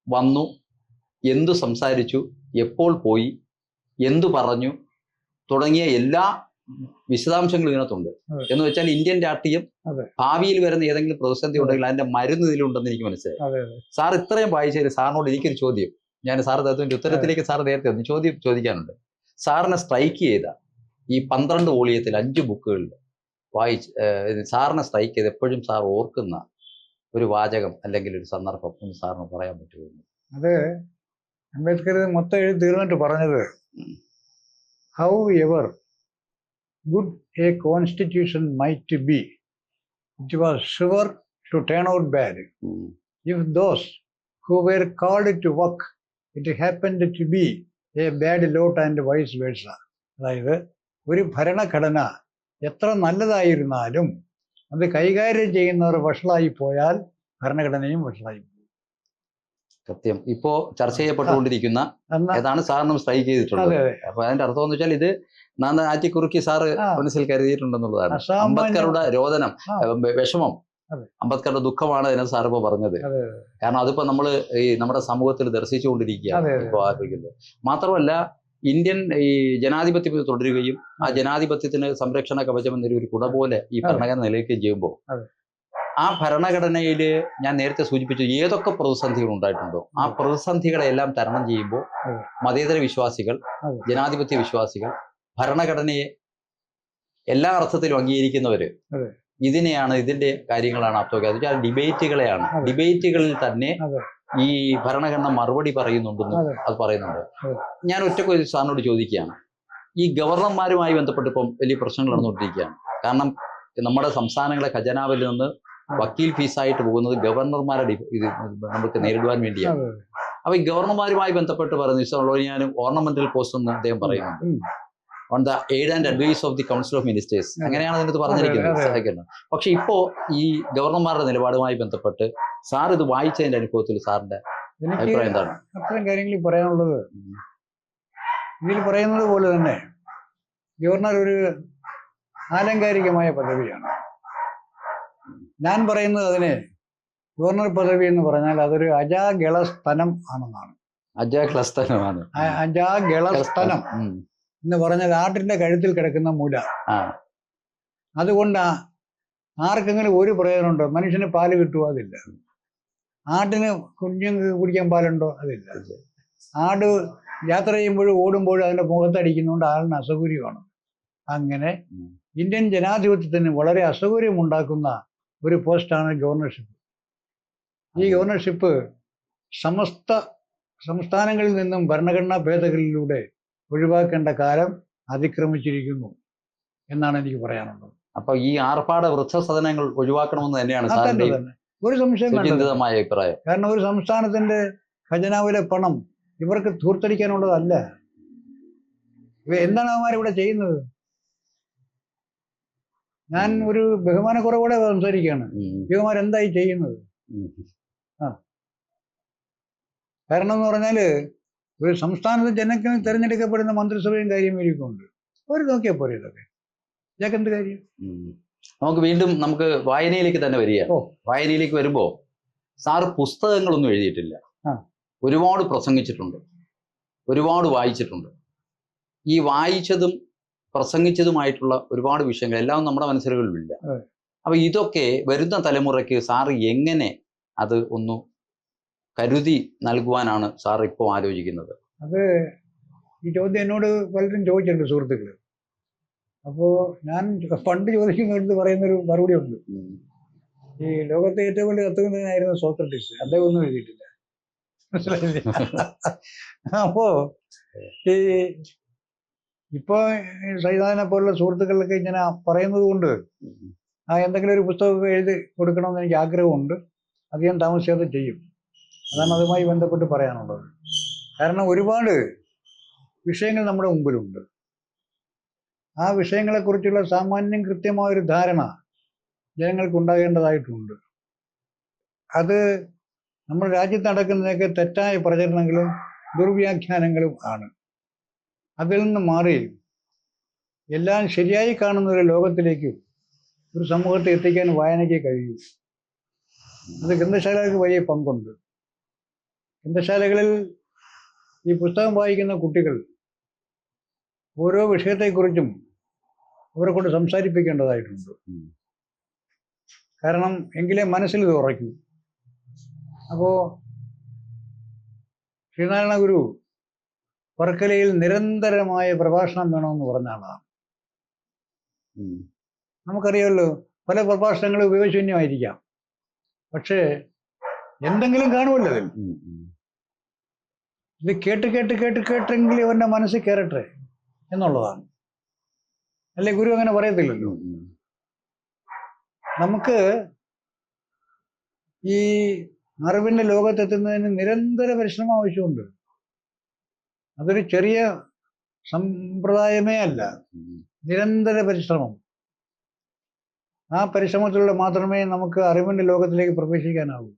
A: വന്നു, എന്തു സംസാരിച്ചു, എപ്പോൾ പോയി, എന്തു പറഞ്ഞു തുടങ്ങിയ എല്ലാ വിശദാംശങ്ങളും ഇതിനകത്തുണ്ട്. എന്ന് വെച്ചാൽ ഇന്ത്യൻ രാഷ്ട്രീയം ഭാവിയിൽ വരുന്ന ഏതെങ്കിലും പ്രതിസന്ധി ഉണ്ടെങ്കിൽ അതിന്റെ മരുന്ന് ഇതിലുണ്ടെന്ന് എനിക്ക് മനസ്സിലായി. സാർ ഇത്രയും വായിച്ചതിൽ സാറിനോട് എനിക്കൊരു ചോദ്യം, ഞാൻ സാർ തത്വത്തിന്റെ ഉത്തരത്തിലേക്ക് സാർ നേരത്തെ ഒന്ന് ചോദ്യം ചോദിക്കാനുണ്ട്. സാറിനെ സ്ട്രൈക്ക് ചെയ്ത ഈ 12 വോളിയത്തിൽ 5 ബുക്കുകളിൽ സാറിനെ സ്ട്രൈക്ക് ചെയ്ത് എപ്പോഴും സാർ ഓർക്കുന്ന ഒരു വാചകം അല്ലെങ്കിൽ ഒരു സന്ദർഭം ഒന്ന് സാറിന് പറയാൻ പറ്റുമോ?
B: അത് അംബേദ്കർ മൊത്തം എഴുതി തീർന്നിട്ട് പറഞ്ഞത്, how ever good a constitution might be, it was sure to turn out bad. If those who were called to work, it happened to be a bad lot and vice versa. അതായത് ഒരു ഭരണഘടന എത്ര നല്ലതായിരുന്നാലും അത് കൈകാര്യം ചെയ്യുന്നവർ വഷളായി പോയാൽ ഭരണഘടനയും വഷളായി പോകും.
A: സത്യം. ഇപ്പോ ചർച്ച ചെയ്യപ്പെട്ടുകൊണ്ടിരിക്കുന്ന ഏതാണ് സാറിനും സ്ട്രൈക്ക് ചെയ്തിട്ടുള്ളത്. അപ്പൊ അതിന്റെ അർത്ഥം എന്ന് വെച്ചാൽ ഇത് ആറ്റിക്കുറുക്കി സാറ് മനസ്സിൽ കരുതിയിട്ടുണ്ടെന്നുള്ളതാണ്. അംബേദ്കറുടെ രോദനം, വിഷമം, അംബേദ്കറുടെ ദുഃഖമാണ് അതിനെ സാർ ഇപ്പൊ പറഞ്ഞത്. കാരണം അതിപ്പോ നമ്മള് ഈ നമ്മുടെ സമൂഹത്തിൽ ദർശിച്ചുകൊണ്ടിരിക്കുകയാണ് ഇപ്പൊ ആഗ്രഹിക്കുന്നത്. മാത്രമല്ല ഇന്ത്യൻ ഈ ജനാധിപത്യം തുടരുകയും ആ ജനാധിപത്യത്തിന് സംരക്ഷണ കവചം എന്നൊരു കുട പോലെ ഈ ഭരണഘടന നിലനിൽക്കുകയും ചെയ്യുമ്പോൾ ആ ഭരണഘടനയില് ഞാൻ നേരത്തെ സൂചിപ്പിച്ചു ഏതൊക്കെ പ്രതിസന്ധികൾ ഉണ്ടായിട്ടുണ്ടോ ആ പ്രതിസന്ധികളെല്ലാം തരണം ചെയ്യുമ്പോൾ മതേതര വിശ്വാസികൾ, ജനാധിപത്യ വിശ്വാസികൾ, ഭരണഘടനയെ എല്ലാ അർത്ഥത്തിലും അംഗീകരിക്കുന്നവര് ഇതിന്റെ കാര്യങ്ങളാണ് അപ്തോക്കുക. ഡിബേറ്റുകളെയാണ്. ഡിബേറ്റുകളിൽ തന്നെ ഈ ഭരണഘടന മറുപടി പറയുന്നുണ്ടെന്ന് അത് പറയുന്നുണ്ട്. ഞാൻ ഒറ്റക്കൊരു സാറിനോട് ചോദിക്കുകയാണ്, ഈ ഗവർണർമാരുമായി ബന്ധപ്പെട്ട് ഇപ്പം വലിയ പ്രശ്നങ്ങൾ നടന്നുകൊണ്ടിരിക്കുകയാണ്. കാരണം നമ്മുടെ സംസ്ഥാനങ്ങളെ ഖജനാവിൽ നിന്ന് വക്കീൽ ഫീസായിട്ട് പോകുന്നത് ഗവർണർമാരുടെ ഇത് നമുക്ക് നേരിടുവാൻ വേണ്ടിയാണ്. അപ്പൊ ഈ ഗവർണർമാരുമായി ബന്ധപ്പെട്ട് പറയുന്ന ഞാൻ ഓർണമെന്റൽ പോസ്റ്റ് എന്ന് അദ്ദേഹം പറയുന്നുണ്ട്. On the aid and advice of the council of ministers, അങ്ങനെയാണ് അതിനകത്ത് പറഞ്ഞിരിക്കുന്നത്. പക്ഷെ ഇപ്പോ ഈ ഗവർണർമാരുടെ നിലപാടുമായി ബന്ധപ്പെട്ട് സാർ ഇത് വായിച്ചതിന്റെ അനുഭവത്തിൽ സാറിന്റെ അഭിപ്രായം എന്താണ്?
B: അത്രയും കാര്യങ്ങളിൽ പറയാനുള്ളത്, ഇതിൽ പറയുന്നത് പോലെ തന്നെ ഗവർണർ ഒരു ആലങ്കാരികമായ പദവിയാണ്. ഞാൻ പറയുന്നത് അതിന് ഗവർണർ പദവി എന്ന് പറഞ്ഞാൽ അതൊരു അജാഗളസ്തനം ആണെന്നാണ്.
A: അജാഗളസ്തനമാണ്.
B: അജാഗളസ്തനം എന്ന് പറഞ്ഞാൽ ആട്ടിന്റെ കഴുത്തിൽ കിടക്കുന്ന മുല. അതുകൊണ്ട് ആർക്കെങ്കിലും ഒരു പ്രയോജനമുണ്ടോ? മനുഷ്യന് പാല് കിട്ടുമോ? അതില്ല. ആട്ടിന് കുഞ്ഞുങ്ങൾക്ക് കുടിക്കാൻ പാലുണ്ടോ? അതില്ല. ആട് യാത്ര ചെയ്യുമ്പോഴും ഓടുമ്പോഴും അതിന്റെ മുഖത്തടിക്കുന്നതുകൊണ്ട് ആളിന് അസൗകര്യമാണ്. അങ്ങനെ ഇന്ത്യൻ ജനാധിപത്യത്തിന് വളരെ അസൗകര്യം ഉണ്ടാക്കുന്ന ഒരു പോസ്റ്റാണ് ഗവർണർഷിപ്പ്. ഈ ഗവർണർഷിപ്പ് സമസ്ത സംസ്ഥാനങ്ങളിൽ നിന്നും ഭരണഘടനാ ഭേദഗതിയിലൂടെ ഒഴിവാക്കേണ്ട കാലം അതിക്രമിച്ചിരിക്കുന്നു എന്നാണ് എനിക്ക് പറയാനുള്ളത്.
A: അപ്പൊ ഈ ആർഭാട വൃദ്ധസദനങ്ങൾ ഒഴിവാക്കണമെന്ന് തന്നെയാണ്
B: ഒരു സംശയം
A: അഭിപ്രായം.
B: കാരണം ഒരു സംസ്ഥാനത്തിന്റെ ഖജനാവിലെ പണം ഇവർക്ക് ധൂർത്തടിക്കാനുള്ളതല്ല. എന്താണ് അവന്മാരിവിടെ ചെയ്യുന്നത്? ഞാൻ ഒരു ബഹുമാനക്കുറവോടെ സംസാരിക്കുകയാണ്. ഇവന്മാരെന്തായി ചെയ്യുന്നത്? കാരണം എന്ന് പറഞ്ഞാല് ഒരു സംസ്ഥാനത്ത് ജനങ്ങൾ തിരഞ്ഞെടുക്കപ്പെടുന്ന മന്ത്രിസഭയും കാര്യം ഇരിക്കുന്നുണ്ട്. അവർ നോക്കിയാൽ പോരെ ഇതൊക്കെ? ഇതൊക്കെ എന്ത് കാര്യം?
A: നമുക്ക് വീണ്ടും നമുക്ക് വായനയിലേക്ക് തന്നെ വരികയാണ്. വായനയിലേക്ക് വരുമ്പോൾ സാറ് പുസ്തകങ്ങളൊന്നും എഴുതിയിട്ടില്ല. ഒരുപാട് പ്രസംഗിച്ചിട്ടുണ്ട്, ഒരുപാട് വായിച്ചിട്ടുണ്ട്. ഈ വായിച്ചതും പ്രസംഗിച്ചതുമായിട്ടുള്ള ഒരുപാട് വിഷയങ്ങൾ എല്ലാം നമ്മുടെ മനസ്സിലുകളിലില്ല. അപ്പൊ ഇതൊക്കെ വരുന്ന തലമുറയ്ക്ക് സാറ് എങ്ങനെ അത് ഒന്ന് കരുതി നൽകുവാനാണ് സാർ ഇപ്പോൾ ആലോചിക്കുന്നത്?
B: അത് ഈ ചോദ്യം എന്നോട് പലരും ചോദിച്ചിട്ടുണ്ട്, സുഹൃത്തുക്കൾ. അപ്പോൾ ഞാൻ പണ്ട് ചോദിക്കുന്നവർക്ക് പറയുന്നൊരു മറുപടി ഉണ്ട്. ഈ ലോകത്തെ ഏറ്റവും വലിയ തത്വജ്ഞനായിരുന്നു സോക്രട്ടീസ്. അദ്ദേഹം ഒന്നും എഴുതിയിട്ടില്ല, മനസ്സിലായില്ലേ? അപ്പോ ഈ ഇപ്പൊ സൈതാനെ പോലുള്ള സുഹൃത്തുക്കളൊക്കെ ഇങ്ങനെ പറയുന്നത് കൊണ്ട് എന്തെങ്കിലും ഒരു പുസ്തകമൊക്കെ എഴുതി കൊടുക്കണമെന്ന് എനിക്ക് ആഗ്രഹമുണ്ട്. അധികം താമസിയാതെ ചെയ്യും. അതാണ് അതുമായി ബന്ധപ്പെട്ട് പറയാനുള്ളത്. കാരണം ഒരുപാട് വിഷയങ്ങൾ നമ്മുടെ മുമ്പിലുണ്ട്. ആ വിഷയങ്ങളെക്കുറിച്ചുള്ള സാമാന്യം കൃത്യമായൊരു ധാരണ ജനങ്ങൾക്ക് ഉണ്ടാകേണ്ടതായിട്ടുണ്ട്. അത് നമ്മുടെ രാജ്യത്ത് നടക്കുന്നതൊക്കെ തെറ്റായ പ്രചരണങ്ങളും ദുർവ്യാഖ്യാനങ്ങളും ആണ്. അതിൽ നിന്ന് മാറി എല്ലാം ശരിയായി കാണുന്ന ഒരു ലോകത്തിലേക്ക് ഒരു സമൂഹത്തെ എത്തിക്കാൻ വായനയ്ക്ക് കഴിയും. അത് ഗ്രന്ഥശാലകൾക്ക് വലിയ പങ്കുണ്ട്. ഗ്രന്ഥശാലകളിൽ ഈ പുസ്തകം വായിക്കുന്ന കുട്ടികൾ ഓരോ വിഷയത്തെക്കുറിച്ചും അവരെ കൊണ്ട് സംസാരിപ്പിക്കേണ്ടതായിട്ടുണ്ട്. കാരണം എങ്കിലേ മനസ്സിൽ ഇത് ഉറയ്ക്കൂ. അപ്പോൾ ശ്രീനാരായണ ഗുരു വർക്കലയിൽ നിരന്തരമായ പ്രഭാഷണം വേണമെന്ന് പറഞ്ഞ ആളാണ്. നമുക്കറിയാമല്ലോ, പല പ്രഭാഷണങ്ങളും ഉപയോഗശൂന്യമായിരിക്കാം, പക്ഷേ എന്തെങ്കിലും കാണുമല്ലോ അതിൽ. ഇത് കേട്ട് കേട്ട് കേട്ട് കേട്ടെങ്കിലും അവൻ്റെ മനസ്സിൽ കയറട്ടെ എന്നുള്ളതാണ്. അല്ലെ ഗുരു അങ്ങനെ പറയത്തില്ലല്ലോ. നമുക്ക് ഈ അറിവിന്റെ ലോകത്തെത്തുന്നതിന് നിരന്തര പരിശ്രമം ആവശ്യമുണ്ട്. അതൊരു ചെറിയ സമ്പ്രദായമേ അല്ല, നിരന്തര പരിശ്രമം. ആ പരിശ്രമത്തിലൂടെ മാത്രമേ നമുക്ക് അറിവിന്റെ ലോകത്തിലേക്ക് പ്രവേശിക്കാനാവൂ.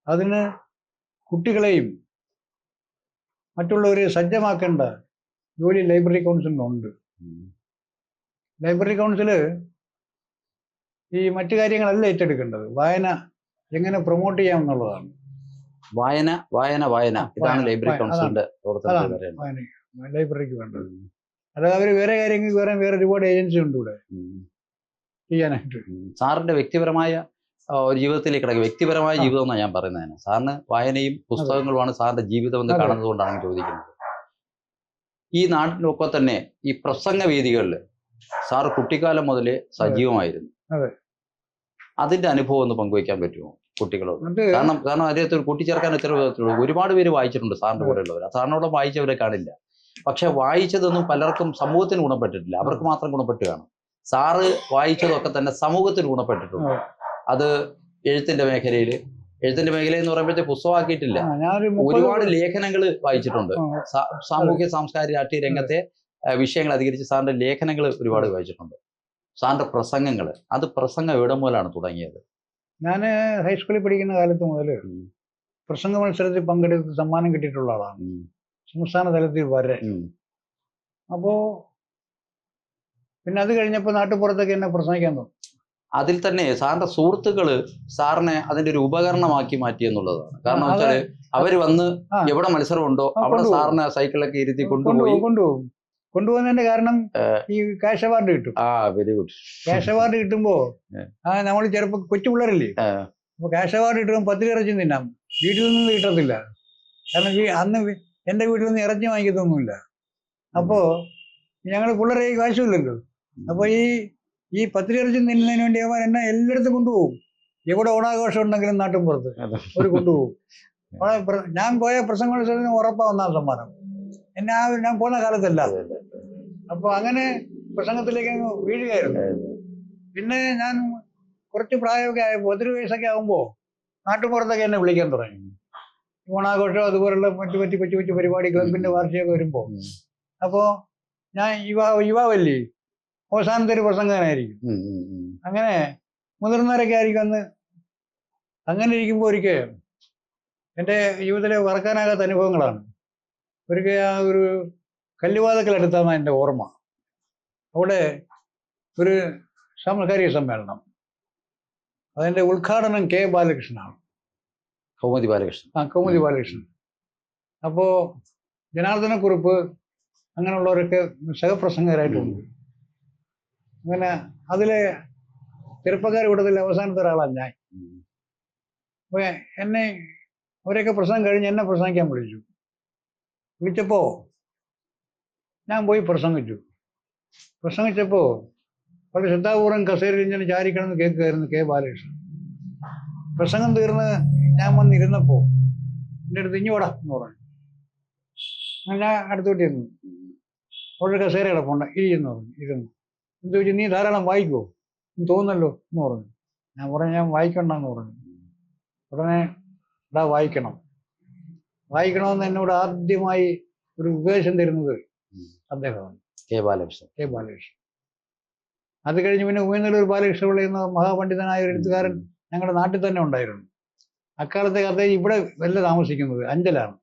B: അതിന് കുട്ടികളെയും മറ്റുള്ളവരെ സജ്ജമാക്കേണ്ട ജോലി ലൈബ്രറി കൗൺസിലിനുണ്ട്. ലൈബ്രറി കൗൺസില് ഈ മറ്റു കാര്യങ്ങളല്ല ഏറ്റെടുക്കേണ്ടത്, വായന എങ്ങനെ പ്രൊമോട്ട് ചെയ്യാം എന്നുള്ളതാണ്.
A: വായന വായന വായന ഇതാണ് ലൈബ്രറി കൗൺസിലിന്റെ
B: ലൈബ്രറിക്ക് വേണ്ടത്. അതായത് അവര് വേറെ കാര്യങ്ങൾക്ക് വേറെ ഒരുപാട് ഏജൻസി ഉണ്ട് ഇവിടെ ചെയ്യാനായിട്ട്.
A: സാറിന്റെ വ്യക്തിപരമായ ജീവിതത്തിലേക്ക് കിടക്കുക, വ്യക്തിപരമായ ജീവിതം എന്നാണ് ഞാൻ പറയുന്നതിന്. സാറിന് വായനയും പുസ്തകങ്ങളുമാണ് സാറിന്റെ ജീവിതം എന്ന് കാണുന്നത് കൊണ്ടാണ് ചോദിക്കുന്നത്. ഈ നാട്ടിലൊക്കെ തന്നെ ഈ പ്രസംഗ വേദികളിൽ സാറ് കുട്ടിക്കാലം മുതലേ സജീവമായിരുന്നു. അതിന്റെ അനുഭവം ഒന്ന് പങ്കുവയ്ക്കാൻ പറ്റുമോ കുട്ടികളോട്? കാരണം അദ്ദേഹത്തെ കൂട്ടിച്ചേർക്കാൻ എത്ര വിധത്തിലുള്ളൂ. ഒരുപാട് പേര് വായിച്ചിട്ടുണ്ട് സാറിന്റെ കൂടെ ഉള്ളവർ. സാറിനോട് വായിച്ചവരെ കാണില്ല, പക്ഷെ വായിച്ചതൊന്നും പലർക്കും സമൂഹത്തിന് ഗുണപ്പെട്ടിട്ടില്ല, അവർക്ക് മാത്രം ഗുണപ്പെട്ട് കാണും. സാറ് വായിച്ചതൊക്കെ തന്നെ സമൂഹത്തിന് ഗുണപ്പെട്ടിട്ടുണ്ട്. അത് എഴുത്തിന്റെ മേഖലയിൽ എന്ന് പറയുമ്പോഴത്തെ പുസ്തകമാക്കിയിട്ടില്ല, ഒരുപാട് ലേഖനങ്ങൾ വായിച്ചിട്ടുണ്ട്. സാമൂഹ്യ സാംസ്കാരിക രാഷ്ട്രീയ രംഗത്തെ വിഷയങ്ങൾ അധികരിച്ച് സാറിന്റെ ലേഖനങ്ങൾ ഒരുപാട് വായിച്ചിട്ടുണ്ട്. സാറിന്റെ പ്രസംഗങ്ങൾ, അത് പ്രസംഗം എവിടെ മുതലാണ് തുടങ്ങിയത്?
B: ഞാൻ ഹൈസ്കൂളിൽ പഠിക്കുന്ന കാലത്ത് മുതൽ പ്രസംഗ മത്സരത്തിൽ പങ്കെടുത്ത് സമ്മാനം കിട്ടിയിട്ടുള്ള ആളാണ്, സംസ്ഥാന തലത്തിൽ വരെ. അപ്പോ പിന്നെ അത് കഴിഞ്ഞപ്പോൾ നാട്ടുപുറത്തൊക്കെ എന്നെ പ്രസംഗിക്കാൻ തോന്നും.
A: അതിൽ തന്നെ സാറിന്റെ സുഹൃത്തുക്കള് സാറിനെ അതിന്റെ ഒരു ഉപകരണമാക്കി മാറ്റി എന്നുള്ളതാണ്. കാരണം വെച്ചാല് അവര് വന്ന് എവിടെ മത്സരമുണ്ടോ അവിടെ സാറിനെ സൈക്കിളൊക്കെ ഇരുത്തി
B: കൊണ്ടുപോകുന്നതിന്റെ കാരണം ഈ ക്യാഷ് അവാർഡ് കിട്ടും.
A: Very good.
B: ക്യാഷ് അവാർഡ് കിട്ടുമ്പോ നമ്മൾ ചെറുപ്പം കൊച്ചു പിള്ളേരല്ലേ, അപ്പൊ ക്യാഷ് അവാർഡ് കിട്ടുമ്പോൾ 10 ഇറച്ചി തിന്നാം, വീട്ടിൽ നിന്ന് കിട്ടത്തില്ല. കാരണം അന്ന് എന്റെ വീട്ടിൽ നിന്ന് ഇറച്ചി വാങ്ങിക്കത്തൊന്നുമില്ല. അപ്പോ ഞങ്ങൾ പിള്ളേരെ കാശുമില്ലല്ലോ. അപ്പൊ ഈ 10 ഇറച്ചി തിന്നുന്നതിന് വേണ്ടി അവൻ എന്നെ എല്ലായിടത്തും കൊണ്ടുപോകും. എവിടെ ഓണാഘോഷം ഉണ്ടെങ്കിലും നാട്ടും പുറത്ത് അവർ കൊണ്ടുപോകും. ഞാൻ പോയ പ്രസംഗ മത്സരത്തിന് ഉറപ്പാ 1ാം സമ്മാനം. ഞാൻ പോന്ന കാലത്തല്ല. അപ്പൊ അങ്ങനെ പ്രസംഗത്തിലേക്ക് അങ്ങ് വീഴുകയായിരുന്നു. പിന്നെ ഞാൻ കുറച്ച് പ്രായമൊക്കെ ആയപ്പോൾ 10 വയസ്സൊക്കെ ആകുമ്പോ നാട്ടുപുറത്തൊക്കെ എന്നെ വിളിക്കാൻ തുടങ്ങി. ഓണാഘോഷം അതുപോലുള്ള മറ്റു മറ്റു കൊച്ചു കൊച്ചു പരിപാടി ക്ലബിന്റെ വാർഷികമൊക്കെ വരുമ്പോൾ അപ്പോൾ ഞാൻ യുവാവല്ലേ, അവസാനത്തെ ഒരു പ്രസംഗകനായിരിക്കും. അങ്ങനെ മുതിർന്നവരൊക്കെ ആയിരിക്കും അന്ന്. അങ്ങനെ ഇരിക്കുമ്പോൾ ഒരിക്കൽ എൻ്റെ ജീവിതത്തിലെ മറക്കാനാകാത്ത അനുഭവങ്ങളാണ്. ഒരിക്കൽ ആ ഒരു കല്ലുവാതക്കലടുത്താണ് എൻ്റെ ഓർമ്മ. അവിടെ ഒരു സാംസ്കാരിക സമ്മേളനം, അതിൻ്റെ ഉദ്ഘാടനം കെ ബാലകൃഷ്ണനാണ്.
A: കൗമുദി ബാലകൃഷ്ണൻ.
B: കൗമുദി ബാലകൃഷ്ണൻ. അപ്പോൾ ജനാർദ്ദനക്കുറുപ്പ് അങ്ങനെയുള്ളവരൊക്കെ സഹപ്രസംഗകരായിട്ടുണ്ട്. അങ്ങനെ അതിലെ ചെറുപ്പക്കാർ കൂട്ടത്തിൽ അവസാനത്തെ ഒരാളാണ് ഞാൻ. അപ്പോൾ എന്നെ അവരൊക്കെ പ്രസംഗം കഴിഞ്ഞ് എന്നെ പ്രസംഗിക്കാൻ വിളിച്ചപ്പോൾ ഞാൻ പോയി പ്രസംഗിച്ചപ്പോൾ വളരെ ശ്രദ്ധാപൂർവ്വം കസേരയിൽ ഇങ്ങനെ ചാരിക്കണമെന്ന് കേൾക്കുകയായിരുന്നു കെ ബാലകൃഷ്ണൻ. പ്രസംഗം തീർന്ന് ഞാൻ വന്നിരുന്നപ്പോൾ എൻ്റെ അടുത്ത് ഇഞ്ഞോടാ എന്ന് പറഞ്ഞു. ഞാൻ അടുത്തോട്ട് ഇരുന്നു. അവിടെ കസേര കിടപ്പുണ്ട്, ഇരുന്നു. എന്ത് ചോദിച്ചു, നീ ധാരാളം വായിക്കുമോ തോന്നുന്നല്ലോ എന്ന് പറഞ്ഞു. ഞാൻ ഞാൻ വായിക്കണ്ടെന്ന് പറഞ്ഞു. ഉടനെ ഇടാ വായിക്കണമെന്ന് എന്നോട് ആദ്യമായി ഒരു ഉപദേശം തരുന്നത് അദ്ദേഹമാണ്,
A: കെ ബാലകൃഷ്ണൻ.
B: അത് കഴിഞ്ഞ് പിന്നെ ഉയർന്നല്ലൂർ ബാലകൃഷ്ണപിള്ള എന്ന മഹാപണ്ഡിതനായ ഒരു എഴുത്തുകാരൻ ഞങ്ങളുടെ നാട്ടിൽ തന്നെ ഉണ്ടായിരുന്നു. അക്കാലത്തെ അദ്ദേഹം ഇവിടെ വല്ല താമസിക്കുന്നത് അഞ്ചലാണ്.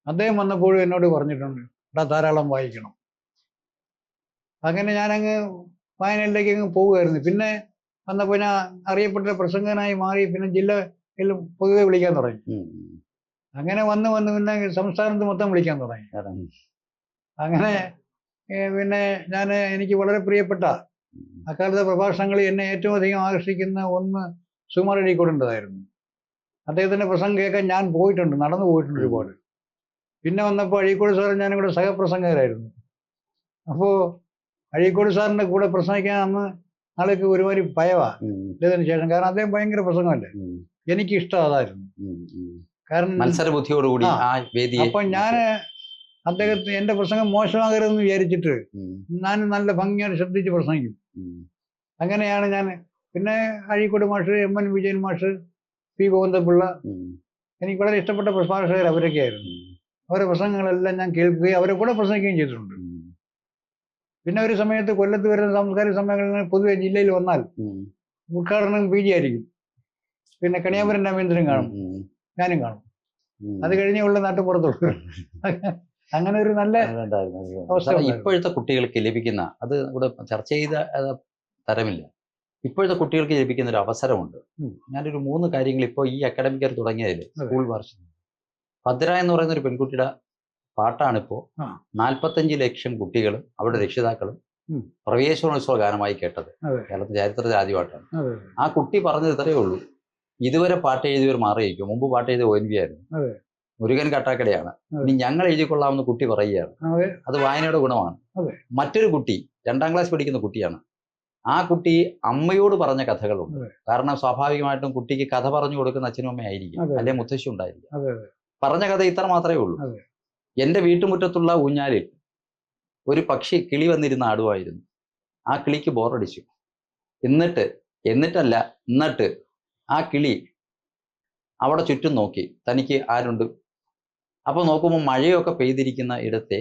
B: അദ്ദേഹം വന്നപ്പോഴും എന്നോട് പറഞ്ഞിട്ടുണ്ട്, ഇവിടെ ധാരാളം വായിക്കണം. അങ്ങനെ ഞാനങ്ങ് വായനയിലേക്ക് അങ്ങ് പോവുമായിരുന്നു. പിന്നെ വന്നപ്പോൾ ഞാൻ അറിയപ്പെട്ട പ്രസംഗകനായി മാറി. പിന്നെ ജില്ലയിൽ പൊതുവെ വിളിക്കാൻ തുടങ്ങി. അങ്ങനെ വന്ന് പിന്നെ സംസ്ഥാനത്ത് മൊത്തം വിളിക്കാൻ തുടങ്ങി. അങ്ങനെ പിന്നെ എനിക്ക് വളരെ പ്രിയപ്പെട്ട അക്കാലത്തെ പ്രഭാഷണങ്ങളിൽ എന്നെ ഏറ്റവും അധികം ആകർഷിക്കുന്ന ഒന്ന് സുകുമാർ അഴീക്കോടിൻ്റെതായിരുന്നു. അദ്ദേഹത്തിൻ്റെ പ്രസംഗം കേൾക്കാൻ ഞാൻ പോയിട്ടുണ്ട്, നടന്നു പോയിട്ടുണ്ട് ഒരുപാട്. പിന്നെ വന്നപ്പോൾ അഴീക്കോട് സാറും ഞാനും കൂടെ സഹപ്രസംഗകരായിരുന്നു. അപ്പോൾ അഴീക്കോട് സാറിൻ്റെ കൂടെ പ്രസംഗിക്കാൻ അന്ന് ആൾക്ക് ഒരുമാതിരി ഇതിന് ശേഷം. കാരണം അദ്ദേഹം ഭയങ്കര പ്രസംഗമല്ലേ, എനിക്കിഷ്ടം അതായിരുന്നു. കാരണം
A: മത്സരബുദ്ധിയോടുകൂടി
B: അപ്പം ഞാൻ അദ്ദേഹത്തിന് എൻ്റെ പ്രസംഗം മോശമാകരുതെന്ന് വിചാരിച്ചിട്ട് ഞാൻ നല്ല ഭംഗിയായിട്ട് ശ്രദ്ധിച്ച് പ്രസംഗിക്കും. അങ്ങനെയാണ് ഞാൻ. പിന്നെ അഴീക്കോട് മാഷ്, എം.എൻ. വിജയൻ മാഷ്, പി. ഗോവിന്ദപിള്ള, എനിക്ക് വളരെ ഇഷ്ടപ്പെട്ട പ്രഭാഷകർ അവരൊക്കെ ആയിരുന്നു. അവരുടെ പ്രസംഗങ്ങളെല്ലാം ഞാൻ കേൾക്കുകയും അവരെ കൂടെ പ്രസംഗിക്കുകയും ചെയ്തിട്ടുണ്ട്. പിന്നെ ഒരു സമയത്ത് കൊല്ലത്ത് വരുന്ന സാംസ്കാരിക സമ്മേളനങ്ങൾ പൊതുവെ ജില്ലയിൽ വന്നാൽ ഉദ്ഘാടനം PG ആയിരിക്കും. പിന്നെ കണിയാപുരം രാമേന്ദ്രൻ കാണും, ഞാനും കാണും. അത് കഴിഞ്ഞുള്ള നാട്ടുപുറത്തുള്ളൂ. അങ്ങനെ ഒരു നല്ല അവസ്ഥ.
A: ഇപ്പോഴത്തെ കുട്ടികൾക്ക് ലഭിക്കുന്ന, അത് ഇവിടെ ചർച്ച ചെയ്ത തരമില്ല, ഇപ്പോഴത്തെ കുട്ടികൾക്ക് ലഭിക്കുന്ന ഒരു അവസരമുണ്ട്. ഞാനൊരു 3 കാര്യങ്ങൾ ഇപ്പോൾ ഈ അക്കാഡമിക് ഇയർ തുടങ്ങിയതിൽ സ്കൂൾ വാർഷികം ഭദ്ര എന്ന് പറയുന്ന ഒരു പെൺകുട്ടിയുടെ പാട്ടാണിപ്പോൾ 45 ലക്ഷം കുട്ടികളും അവരുടെ രക്ഷിതാക്കളും പ്രവേശനോത്സവ ഗാനമായി കേട്ടത്. കേരളത്തിൽ ചരിത്രത്തിൽ ആദ്യമായിട്ടാണ്. ആ കുട്ടി പറഞ്ഞത് ഇത്രയേ ഉള്ളൂ, ഇതുവരെ പാട്ട് എഴുതിയവർ മാറിയിരിക്കും, മുമ്പ് പാട്ട് എഴുതിയ ONV ആയിരുന്നു, മുരുകൻ കാട്ടാക്കടയാണ്, ഇനി ഞങ്ങൾ എഴുതിക്കൊള്ളാമെന്ന് കുട്ടി പറയുകയാണ്. അത് വായനയുടെ ഗുണമാണ്. മറ്റൊരു കുട്ടി 2ാം ക്ലാസ് പഠിക്കുന്ന കുട്ടിയാണ്. ആ കുട്ടി അമ്മയോട് പറഞ്ഞ കഥകളുണ്ട്. കാരണം സ്വാഭാവികമായിട്ടും കുട്ടിക്ക് കഥ പറഞ്ഞു കൊടുക്കുന്ന അച്ഛനും അമ്മയായിരിക്കും, അല്ലെ മുത്തശ്ശി ഉണ്ടായിരിക്കും. പറഞ്ഞ കഥ ഇത്ര മാത്രമേ ഉള്ളൂ. എൻ്റെ വീട്ടുമുറ്റത്തുള്ള ഊഞ്ഞാലിൽ ഒരു കിളി വന്നിരുന്ന് ആടുമായിരുന്നു. ആ കിളിക്ക് ബോറടിച്ചു. എന്നിട്ട് ആ കിളി അവിടെ ചുറ്റും നോക്കി, തനിക്ക് ആരുണ്ട്. അപ്പോൾ നോക്കുമ്പോൾ മഴയൊക്കെ പെയ്തിരിക്കുന്ന ഇടത്തെ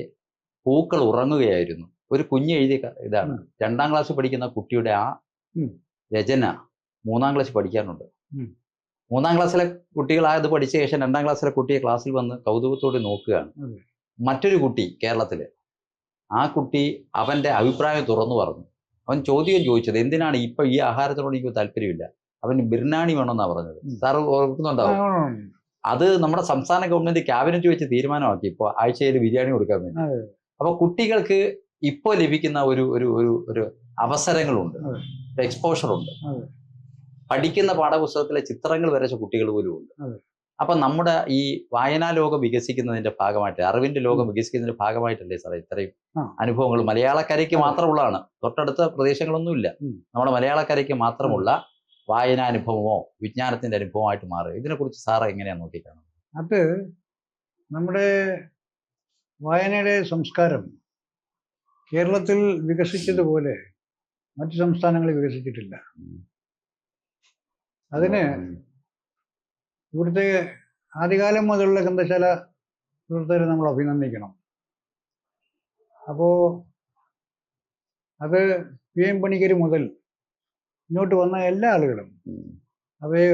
A: പൂക്കൾ ഉറങ്ങുകയായിരുന്നു. ഒരു കുഞ്ഞ് എഴുതിയ ഇതാണ്. 2ാം ക്ലാസ് പഠിക്കുന്ന കുട്ടിയുടെ ആ രചന 3ാം ക്ലാസ് പഠിക്കാനുണ്ട്. 3ാം ക്ലാസ്സിലെ കുട്ടികളായത് പഠിച്ച ശേഷം 2ാം ക്ലാസ്സിലെ കുട്ടിയെ ക്ലാസ്സിൽ വന്ന് കൗതുകത്തോടെ നോക്കുകയാണ്. മറ്റൊരു കുട്ടി കേരളത്തിൽ, ആ കുട്ടി അവൻ്റെ അഭിപ്രായം തുറന്നു പറഞ്ഞു. അവൻ ചോദിച്ചത്, എന്തിനാണ് ഇപ്പം ഈ ആഹാരത്തിനോട് എനിക്ക് താല്പര്യമില്ല, അവന് ബിരിയാണി വേണമെന്നാണ് പറഞ്ഞത്. സാറ് ഓർക്കുന്നുണ്ടാവും. അത് നമ്മുടെ സംസ്ഥാന ഗവൺമെന്റ് ക്യാബിനറ്റ് വെച്ച് തീരുമാനമാക്കി ഇപ്പോൾ ആഴ്ചയിൽ ബിരിയാണി കൊടുക്കാൻ വേണ്ടി. അപ്പോൾ കുട്ടികൾക്ക് ഇപ്പോൾ ലഭിക്കുന്ന ഒരു അവസരങ്ങളുണ്ട്, എക്സ്പോഷറുണ്ട്. പഠിക്കുന്ന പാഠപുസ്തകത്തിലെ ചിത്രങ്ങൾ വരച്ച കുട്ടികൾ പോലും ഉണ്ട്. അപ്പം നമ്മുടെ ഈ വായനാ ലോകം വികസിക്കുന്നതിന്റെ ഭാഗമായിട്ട്, അറിവിന്റെ ലോകം വികസിക്കുന്നതിന്റെ ഭാഗമായിട്ടല്ലേ സാറേ ഇത്രയും അനുഭവങ്ങൾ മലയാളക്കരയ്ക്ക് മാത്രമുള്ളതാണ്, തൊട്ടടുത്ത പ്രദേശങ്ങളൊന്നുമില്ല. നമ്മുടെ മലയാളക്കരയ്ക്ക് മാത്രമുള്ള വായനാനുഭവമോ വിജ്ഞാനത്തിന്റെ അനുഭവമായിട്ട് മാറുക. ഇതിനെക്കുറിച്ച് സാറ് എങ്ങനെയാണ് നോക്കിക്കാണുന്നത്?
B: അത് നമ്മുടെ വായനയുടെ സംസ്കാരം കേരളത്തിൽ വികസിച്ചതുപോലെ മറ്റു സംസ്ഥാനങ്ങളിൽ വികസിച്ചിട്ടില്ല. അതിന് ഇവിടുത്തെ ആദ്യകാലം മുതലുള്ള ഗ്രന്ഥശാല സുഹൃത്തുക്കളെ നമ്മൾ അഭിനന്ദിക്കണം. അപ്പോൾ അത് PM പണിക്കർ മുതൽ ഇങ്ങോട്ട് വന്ന എല്ലാ ആളുകളും അവയെ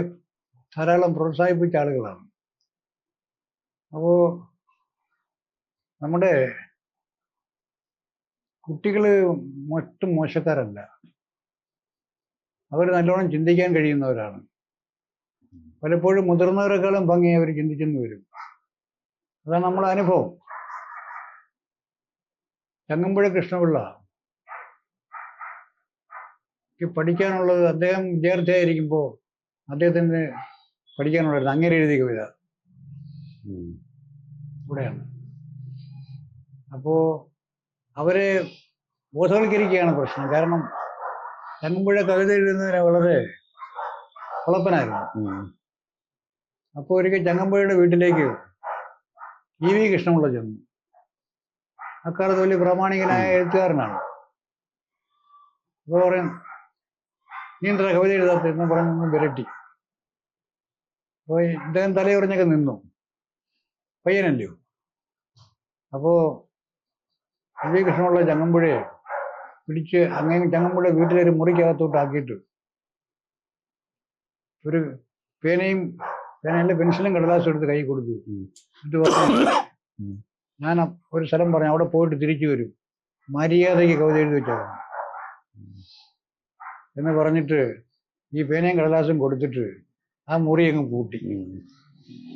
B: ധാരാളം പ്രോത്സാഹിപ്പിച്ച ആളുകളാണ്. അപ്പോൾ നമ്മുടെ കുട്ടികൾ മറ്റും മോശക്കാരല്ല, അവർ നല്ലോണം ചിന്തിക്കാൻ കഴിയുന്നവരാണ്. പലപ്പോഴും മുതിർന്നവരെക്കാളും ഭംഗി അവർ ചിന്തിച്ചെന്ന് വരും. അതാണ് നമ്മുടെ അനുഭവം. ചങ്ങമ്പുഴ കൃഷ്ണപിള്ള പഠിക്കാനുള്ളത്, അദ്ദേഹം വിദ്യാർത്ഥിയായിരിക്കുമ്പോൾ അദ്ദേഹത്തിന് പഠിക്കാനുള്ളത് അങ്ങനെ എഴുതിയ കവിത ഇവിടെയാണ്. അപ്പോൾ അവരെ ബോധവൽക്കരിക്കുകയാണ് പ്രശ്നം. കാരണം ചങ്ങമ്പുഴ കവിത എഴുതുന്നതിന് വളരെ കുളപ്പനായിരുന്നു. അപ്പോൾ ഒരിക്കൽ ചങ്ങമ്പുഴയുടെ വീട്ടിലേക്ക് EV കൃഷ്ണപിള്ള ചെന്നു. അക്കാലത്ത് വലിയ പ്രാമാണികനായ എഴുത്തുകാരനാണ്. അപ്പോൾ പറയും, നീ എന്താ കവിത എഴുതാത്തെന്ന് പറഞ്ഞൊന്നും വിരട്ടി. അപ്പോൾ ഇദ്ദേഹം തലയുറഞ്ഞൊക്കെ നിന്നു, പയ്യനല്ലയോ. അപ്പോൾ EV കൃഷ്ണപിള്ള ചങ്ങമ്പുഴയെ പിടിച്ച് അങ്ങനെ ചങ്ങമ്പുഴ വീട്ടിലൊരു മുറിക്കകത്തോട്ട് ആക്കിയിട്ട് ഒരു പേനയല്ല പെൻസിലും കടലാസും എടുത്ത് കൈ കൊടുത്തു. എന്നിട്ട് പറഞ്ഞു, ഞാൻ ഒരു സ്ഥലം പറഞ്ഞു, അവിടെ പോയിട്ട് തിരിച്ചു വരും, മര്യാദയ്ക്ക് കവിത എഴുതി വെച്ചാൽ എന്ന് പറഞ്ഞിട്ട് ഈ പേനയും കടലാസും കൊടുത്തിട്ട് ആ മുറി അങ്ങ് പൂട്ടി,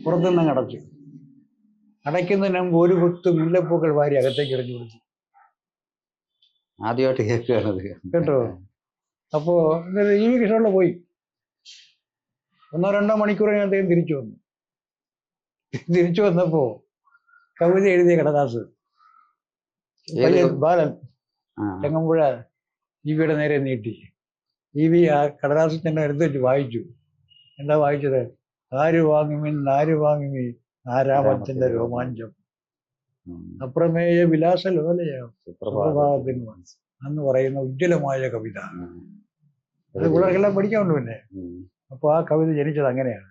B: പുറത്തുനിന്ന് അടച്ചു. അടയ്ക്കുന്നതിന് മുമ്പ് ഒരു കുത്ത് മുല്ലപ്പൂക്കൾ വാരി അകത്തേക്ക് എറിഞ്ഞു കൊടുത്തു.
A: ആദ്യമായിട്ട് കേൾക്കുകയാണത്
B: കേട്ടോ. അപ്പോ EV കൃഷ്ണപിള്ള പോയി. 1-2 മണിക്കൂർ അദ്ദേഹം തിരിച്ചു വന്നു. തിരിച്ചു വന്നപ്പോ കവിത എഴുതിയ കടലാസ് ബാലൻ ചങ്ങമ്പുഴ EVയുടെ നേരെ നീട്ടി. EV ആ കടലാസിൽ തന്നെ എടുത്ത് വെച്ച് വായിച്ചു. എന്താ വായിച്ചത്? ആര് വാങ്ങുമി ആരാമത്തിന്റെ രോമാഞ്ചം, അപ്രമേയ വിലാസ ലോലയാം എന്ന് പറയുന്ന ഉജ്ജ്വലമായ കവിത. അത് പിള്ളേർക്കെല്ലാം പഠിക്കാനുണ്ട്. പിന്നെ അപ്പോൾ ആ കവിത ജനിച്ചത് അങ്ങനെയാണ്.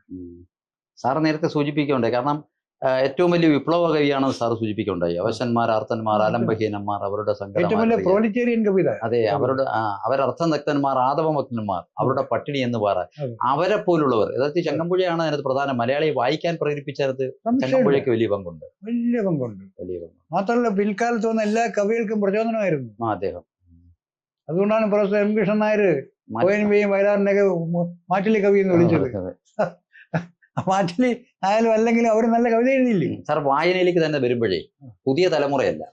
A: സാറ് നേരത്തെ സൂചിപ്പിക്കുകയുണ്ടായി. കാരണം ഏറ്റവും വലിയ വിപ്ലവ കവിയാണെന്ന് സാറ് സൂചിപ്പിക്കുകയുണ്ടായി. അവശന്മാർ, ആർത്തന്മാർ, ആലംബഹീനന്മാർ, അവരുടെ
B: ഏറ്റവും വലിയ പ്രോലിറ്റേറിയൻ കവിത.
A: അതെ, അവരർത്ഥനക്തന്മാർ, ആദവഭക്തന്മാർ, അവരുടെ പട്ടിണി എന്ന് പറ, അവരെ പോലുള്ളവർ. യഥാർത്ഥത്തിൽ ചങ്ങമ്പുഴയാണ് അതിനകത്ത് പ്രധാനം. മലയാളിയെ വായിക്കാൻ പ്രേരിപ്പിച്ചത് ചങ്ങമ്പുഴയ്ക്ക് വലിയ പങ്കുണ്ട്.
B: വലിയ പങ്കുണ്ട്. മാത്രമല്ല പിൽക്കാലത്ത് വന്ന എല്ലാ കവികൾക്കും പ്രചോദനമായിരുന്നു അദ്ദേഹം. അതുകൊണ്ടാണ് പ്രൊഫസർ M കൃഷ്ണൻ നായർ ONV-യും വയലാറിനെയൊക്കെ മാറ്റിലി കവി എന്ന് വിളിച്ചത്. മാറ്റിലി ആയാലും അല്ലെങ്കിലും അവർ നല്ല കവിത എഴുതിയില്ലേ.
A: സാർ, വായനയിലേക്ക് തന്നെ വരുമ്പോഴേ പുതിയ തലമുറയല്ല,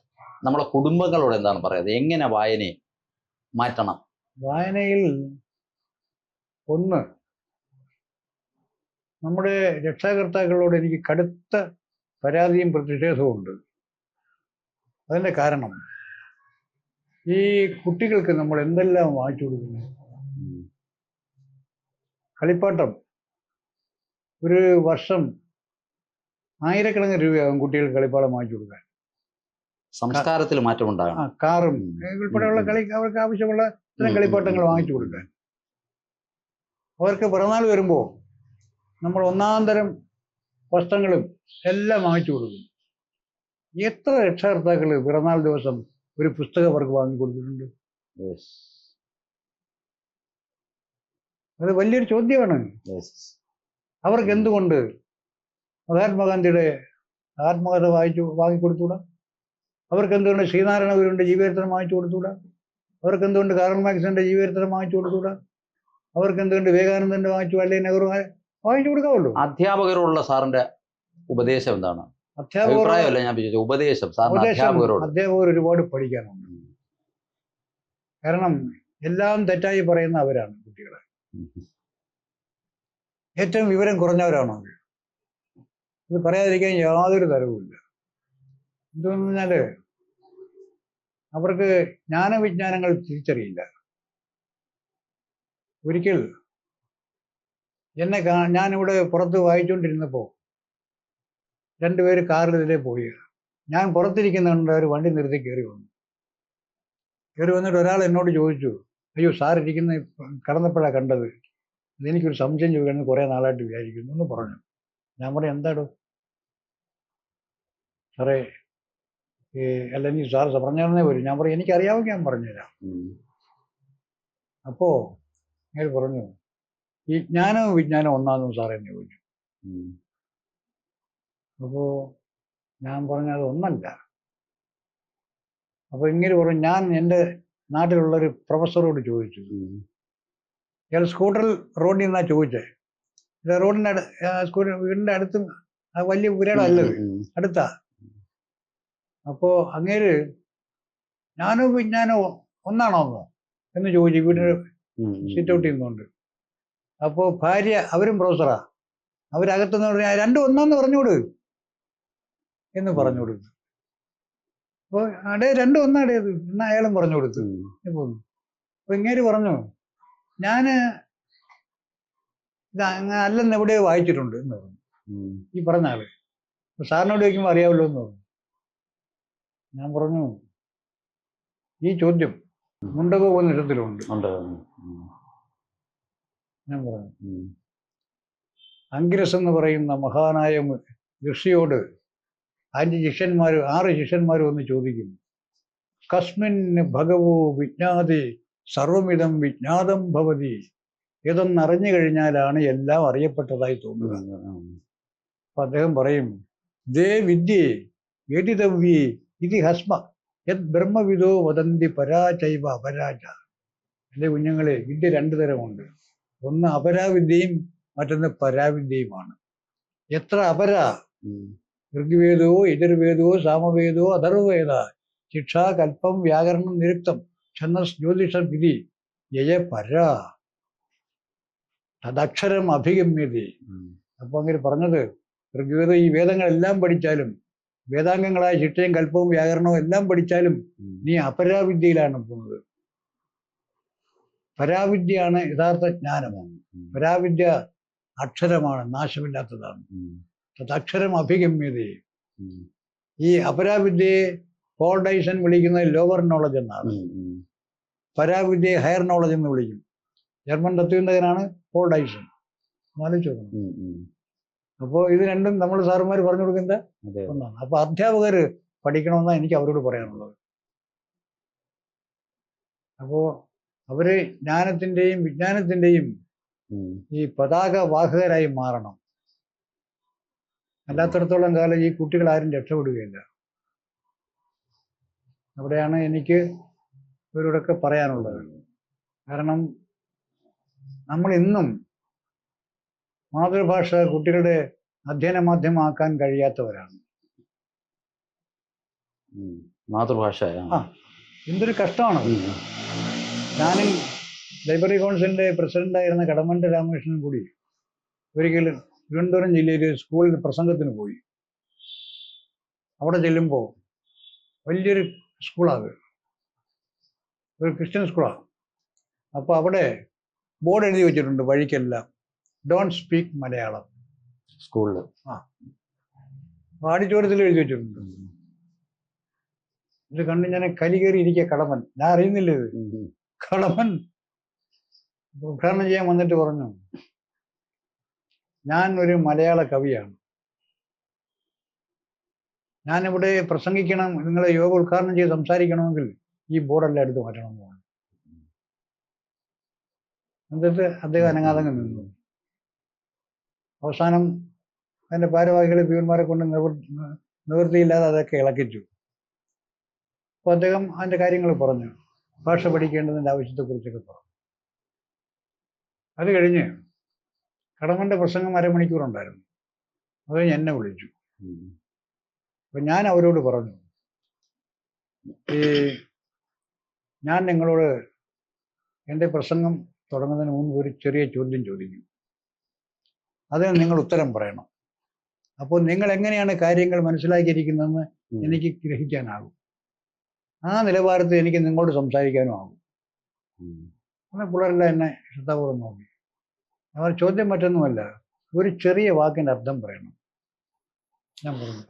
A: നമ്മളെ കുടുംബങ്ങളോട് എന്താണ് പറയുന്നത്? എങ്ങനെ വായനയെ മാറ്റണം?
B: വായനയിൽ ഒന്ന്, നമ്മുടെ രക്ഷാകർത്താക്കളോട് എനിക്ക് കടുത്ത പരാതിയും പ്രതിഷേധവും ഉണ്ട്. അതിൻ്റെ കാരണം, ഈ കുട്ടികൾക്ക് നമ്മൾ എന്തെല്ലാം വാങ്ങിച്ചു കൊടുക്കുന്നു. കളിപ്പാട്ടം ഒരു വർഷം 1000കണക്കിന് രൂപയാകും കുട്ടികൾക്ക് കളിപ്പാട്ടം വാങ്ങിച്ചു കൊടുക്കാൻ.
A: സംസ്കാരത്തിൽ മാറ്റമുണ്ടാകണം.
B: കാറും ഉൾപ്പെടെയുള്ള അവർക്ക് ആവശ്യമുള്ള ഇത്തരം കളിപ്പാട്ടങ്ങൾ വാങ്ങിച്ചു കൊടുക്കാൻ. അവർക്ക് പിറന്നാൾ വരുമ്പോൾ നമ്മൾ ഒന്നാം തരം വസ്ത്രങ്ങളും എല്ലാം വാങ്ങിച്ചു കൊടുക്കും. എത്ര രക്ഷകർത്താക്കൾ പിറന്നാൾ ദിവസം ഒരു പുസ്തകം അവർക്ക് വാങ്ങിക്കൊടുത്തിട്ടുണ്ട്? അത് വലിയൊരു ചോദ്യമാണ്. അവർക്ക് എന്തുകൊണ്ട് മഹാത്മാഗാന്ധിയുടെ ആത്മകഥ വാങ്ങിക്കൊടുത്തൂടാ? അവർക്ക് എന്തുകൊണ്ട് ശ്രീനാരായണ ഗുരുവിന്റെ ജീവചരിത്രം വാങ്ങിച്ചു കൊടുത്തൂടാ? അവർക്ക് എന്തുകൊണ്ട് കാറൽ മാർക്സിന്റെ ജീവചരിത്രം വാങ്ങിച്ചു കൊടുത്തൂടാ? അവർക്ക് എന്തുകൊണ്ട് വിവേകാനന്ദന്റെ വാങ്ങിച്ചു, അല്ലെങ്കിൽ നെഹ്റു വാങ്ങിച്ചു കൊടുക്കാവുള്ളൂ?
A: അധ്യാപകരോടുള്ള സാറിന്റെ ഉപദേശം എന്താണ്?
B: അധ്യാപകർ ഒരുപാട് പഠിക്കാനുണ്ട്. കാരണം എല്ലാം തെറ്റായി പറയുന്ന അവരാണ് കുട്ടികളെ. ഏറ്റവും വിവരം കുറഞ്ഞവരാണ് അവർ. ഇത് പറയാതിരിക്കാൻ യാതൊരു തരവുമില്ല. എന്തെന്ന് പറഞ്ഞാല് അവർക്ക് ജ്ഞാനവിജ്ഞാനങ്ങൾ തിരിച്ചറിയില്ല. ഒരിക്കൽ ഞാനിവിടെ പുറത്ത് വായിച്ചുകൊണ്ടിരുന്നപ്പോൾ 2 പേര് കാറിലെതിരെ പോയി. ഞാൻ പുറത്തിരിക്കുന്നുണ്ട്, ഒരു വണ്ടി നിർത്തി കയറി വന്നിട്ട് ഒരാൾ എന്നോട് ചോദിച്ചു, അയ്യോ സാർ ഇരിക്കുന്ന കടന്നപ്പോഴാണ് കണ്ടത്, എനിക്കൊരു സംശയം ചോദിക്കണമെന്ന് കുറേ നാളായിട്ട് വിചാരിക്കുന്നു എന്ന് പറഞ്ഞു. ഞാൻ പറഞ്ഞു എന്താടോ സാറേ, അല്ലെങ്കിൽ സാർ പറഞ്ഞേ വരും. ഞാൻ പറയും എനിക്കറിയാമെങ്കിൽ ഞാൻ പറഞ്ഞുതരാം. അപ്പോ ഇങ്ങനെ പറഞ്ഞു, ഈ ജ്ഞാനവും വിജ്ഞാനവും ഒന്നാണെന്ന് സാറേ എന്ന് ചോദിച്ചു. അപ്പോൾ ഞാൻ പറഞ്ഞത് ഒന്നല്ല. അപ്പോൾ ഇങ്ങനെ പറഞ്ഞു, ഞാൻ എൻ്റെ നാട്ടിലുള്ളൊരു പ്രൊഫസറോട് ചോദിച്ചു. ഇയാൾ സ്കൂട്ടറിൽ റോഡിൽ നിന്നാ ചോദിച്ചേ. റോഡിൻ്റെ സ്കൂട്ടർ വീടിൻ്റെ അടുത്തും വലിയ പുരടല്ലത്, അടുത്താ. അപ്പോൾ അങ്ങേര് ജ്ഞാനവും വിജ്ഞാനവും ഒന്നാണോന്നോ എന്ന് ചോദിച്ചു വീടിന് സിറ്റ് ഔട്ട് ചെയ്യുന്നുണ്ട്. അപ്പോൾ ഭാര്യ, അവരും പ്രൊഫസറാ, അവരകത്തെന്ന് പറഞ്ഞാൽ രണ്ടും ഒന്നാന്ന് പറഞ്ഞുകൊടു എന്ന് പറഞ്ഞു കൊടുത്തു. അപ്പോൾ അടേ രണ്ടും ഒന്നാടേത് എന്നാ അയാളും പറഞ്ഞു കൊടുത്തു. പോന്നു. അപ്പോൾ ഇങ്ങേര് പറഞ്ഞു, ഞാൻ ഇത് അല്ലെന്ന് എവിടെയോ വായിച്ചിട്ടുണ്ട് എന്ന് പറഞ്ഞു. ഈ പറഞ്ഞ ആള് സാറിനോട് ചോദിക്കുമ്പോൾ അറിയാമല്ലോ എന്ന് പറഞ്ഞു. ഞാൻ പറഞ്ഞു, ഈ ചോദ്യം മുണ്ടകോപനിഷത്തിലുണ്ട്. ഞാൻ പറഞ്ഞു, അങ്കിരസ് എന്ന് പറയുന്ന മഹാനായ ഋഷിയോട് 6 ശിഷ്യന്മാർ വന്ന് ചോദിക്കുന്നു, കസ്മിൻ ഭഗവോ വിജ്ഞാതി സർവമിതം വിജ്ഞാതം ഭവതി. ഇതൊന്നറിഞ്ഞു കഴിഞ്ഞാലാണ് എല്ലാം അറിയപ്പെട്ടതായി തോന്നുക. അപ്പൊ അദ്ദേഹം പറയും, ദേ വിദ്യേ വേദിതവ്യേ ഇതി ഹസ്മ യത് ബ്രഹ്മവിദോ വദന്തി പരാചൈവ അപരാജ. എൻ്റെ കുഞ്ഞുങ്ങളെ, വിദ്യ 2 തരമുണ്ട്. ഒന്ന് അപരാവിദ്യയും മറ്റൊന്ന് പരാവിദ്യയുമാണ്. എത്ര അപരാ, ഋഗ്വേദോ യജുർവേദോ സാമവേദോ അഥർവവേദ ശിക്ഷ കൽപ്പം വ്യാകരണം നിരുക്തം ഛന്ദസ് ജ്യോതിഷം വിധി യയ പരാ തദക്ഷരം അഭിഗമ്യതി. അപ്പൊ അങ്ങനെ പറഞ്ഞത്, ഋഗ്വേദം ഈ വേദങ്ങളെല്ലാം പഠിച്ചാലും, വേദാംഗങ്ങളായ ശിക്ഷയും കൽപ്പവും വ്യാകരണവും എല്ലാം പഠിച്ചാലും നീ അപരാവിദ്യയിലാണ് പോകുന്നത്. പരാവിദ്യയാണ് യഥാർത്ഥ ജ്ഞാനമാണ്. പരാവിദ്യ അക്ഷരമാണ്, നാശമില്ലാത്തതാണ്. തദക്ഷരം അഭിഗമ്യത. ഈ അപരാവിദ്യയെ പോൾ ഡൈസൺ വിളിക്കുന്നത് ലോവർ നോളജ് എന്നാണ്. പരാവിദ്യയെ ഹയർ നോളജ് എന്ന് വിളിക്കും. ജർമ്മൻ തത്വചിന്തകനാണ് പോൾ ഡൈസൺ. ആലോചിച്ച് നോക്കണം. അപ്പോൾ ഇത് രണ്ടും നമ്മൾ സാറുമാർ പറഞ്ഞു കൊടുക്കുന്നത് ഒന്നാണ്. അപ്പൊ അധ്യാപകർ പഠിക്കണമെന്നാണ് എനിക്ക് അവരോട് പറയാനുള്ളത്. അപ്പോ അവര് ജ്ഞാനത്തിന്റെയും വിജ്ഞാനത്തിന്റെയും ഈ പതാക വാഹകരായി മാറണം. അല്ലാത്തടത്തോളം കാലം ഈ കുട്ടികൾ ആരും രക്ഷപ്പെടുകയില്ല. അവിടെയാണ് എനിക്ക് ഇവരോടൊക്കെ പറയാനുള്ളത്. കാരണം നമ്മൾ ഇന്നും മാതൃഭാഷ കുട്ടികളുടെ അധ്യയന മാധ്യമമാക്കാൻ കഴിയാത്തവരാണ്.
A: മാതൃഭാഷ
B: എന്തൊരു കഷ്ടമാണ്. ഞാനും ലൈബ്രറി കൗൺസിലിന്റെ പ്രസിഡന്റായിരുന്ന കടമണ്ഡ രാമകൃഷ്ണൻ കൂടി ഒരിക്കലും തിരുവനന്തപുരം ജില്ലയിൽ സ്കൂളിൽ പ്രസംഗത്തിന് പോയി. അവിടെ ചെല്ലുമ്പോൾ വലിയൊരു സ്കൂളാണ്, ഒരു ക്രിസ്ത്യൻ സ്കൂളാണ്. അപ്പോൾ അവിടെ ബോർഡ് എഴുതി വെച്ചിട്ടുണ്ട് വഴിക്കെല്ലാം, ഡോണ്ട് സ്പീക്ക് മലയാളം.
A: സ്കൂളിൽ
B: ഓഡിറ്റോറിയത്തിൽ എഴുതി വെച്ചിട്ടുണ്ട്. ഇത് കണ്ട് ഞാൻ കലി കയറി ഇരിക്കുക. കടമൻ, ഞാൻ അറിയുന്നില്ല ഇത്. കടമൻ ഉദ്ഘാടനം ചെയ്യാൻ വന്നിട്ട് പറഞ്ഞു, ഞാൻ ഒരു മലയാള കവിയാണ്, ഞാനിവിടെ പ്രസംഗിക്കണം, നിങ്ങളെ യോഗ ഉദ്ഘാടനം ചെയ്ത് സംസാരിക്കണമെങ്കിൽ ഈ ബോർഡെല്ലാം എടുത്ത് മാറ്റണം എന്ന് പറഞ്ഞു. എന്നിട്ട് അദ്ദേഹം അനങ്ങാതങ്ങ് നിന്നു. അവസാനം അതിൻ്റെ ഭാരവാഹികളെ പ്യൂന്മാരെ കൊണ്ട് നിവൃത്തിയില്ലാതെ അതൊക്കെ ഇളക്കിച്ചു. അപ്പോൾ അദ്ദേഹം അതിൻ്റെ കാര്യങ്ങൾ പറഞ്ഞു, ഭാഷ പഠിക്കേണ്ടതിൻ്റെ ആവശ്യത്തെക്കുറിച്ചൊക്കെ പറഞ്ഞു. അത് കഴിഞ്ഞ് കടമൻ്റെ പ്രസംഗം 1/2 മണിക്കൂറുണ്ടായിരുന്നു. അത് കഴിഞ്ഞ് എന്നെ വിളിച്ചു. അപ്പം ഞാൻ അവരോട് പറഞ്ഞു, ഞാൻ നിങ്ങളോട് എൻ്റെ പ്രസംഗം തുടങ്ങുന്നതിന് മുമ്പ് ഒരു ചെറിയ ചോദ്യം ചോദിക്കും, അതിന് നിങ്ങൾ ഉത്തരം പറയണം. അപ്പോൾ നിങ്ങൾ എങ്ങനെയാണ് കാര്യങ്ങൾ മനസ്സിലാക്കിയിരിക്കുന്നതെന്ന് എനിക്ക് ഗ്രഹിക്കാനാകും. ആ നിലവാരത്തിൽ എനിക്ക് നിങ്ങളോട് സംസാരിക്കാനും ആകും. അങ്ങനെ പിള്ളേരെല്ലാം എന്നെ ശ്രദ്ധാപൂർവ്വം നോക്കി. അവർ ചോദ്യം മറ്റൊന്നുമല്ല, ഒരു ചെറിയ വാക്കിൻ്റെ അർത്ഥം പറയണം. ഞാൻ പറഞ്ഞു,